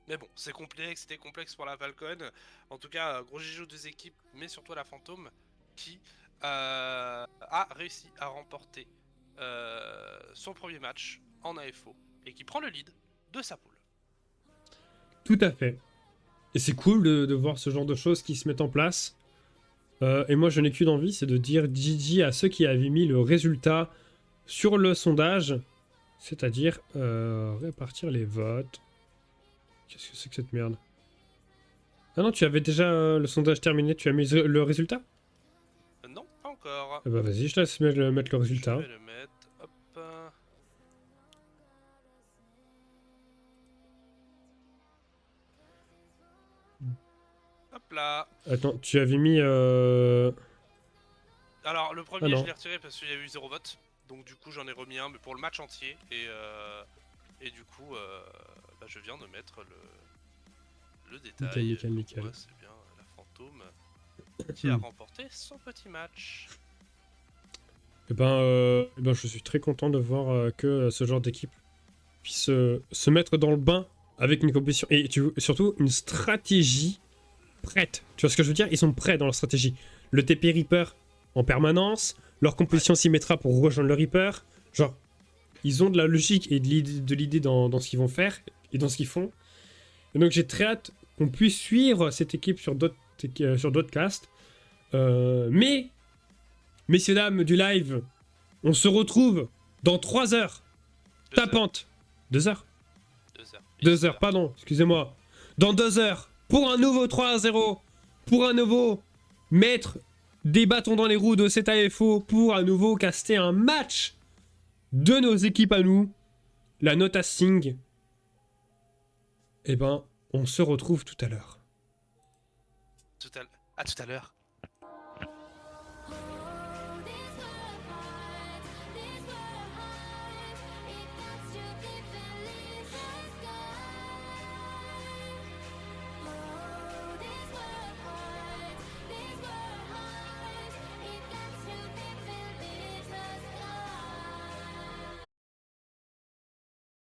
Mais bon, c'est complexe, c'était complexe pour la Falcon. En tout cas, gros GG aux deux équipes, mais surtout la Fantôme qui a réussi à remporter son premier match en AFO et qui prend le lead de sa poule. Tout à fait. Et c'est cool de voir ce genre de choses qui se mettent en place. Et moi, je n'ai qu'une envie, c'est de dire GG à ceux qui avaient mis le résultat sur le sondage. C'est-à-dire répartir les votes. Qu'est-ce que c'est que cette merde? Ah non, tu avais déjà le sondage terminé, tu as mis le résultat? Non, pas encore. Eh bah vas-y, je te laisse mettre le résultat. Je vais le mettre, hop. Hop là. Attends, tu avais mis... Alors, le premier, non. je l'ai retiré parce qu'il y a eu 0 vote. Donc du coup, j'en ai remis un, mais pour le match entier. Et du coup, bah, je viens de mettre le détail. Nickel. Ouais, c'est bien la Fantôme qui a remporté son petit match. Eh ben, je suis très content de voir que ce genre d'équipe puisse se mettre dans le bain avec une compétition. Et surtout, une stratégie prête. Tu vois ce que je veux dire? Ils sont prêts dans leur stratégie. Le TP Reaper en permanence, leur composition s'y mettra pour rejoindre le Reaper. Genre, ils ont de la logique et de l'idée dans ce qu'ils vont faire et dans ce qu'ils font. Et donc j'ai très hâte qu'on puisse suivre cette équipe sur d'autres casts. Mais, messieurs, dames du live, on se retrouve dans 3 heures. Tapante. 2 heures 2 heures, pardon, excusez-moi. Dans 2 heures, pour un nouveau 3-0, pour un nouveau mettre des bâtons dans les roues de cet AFO, pour à nouveau caster un match de nos équipes à nous, la Nota Sing. Eh ben, on se retrouve tout à l'heure. À tout à l'heure.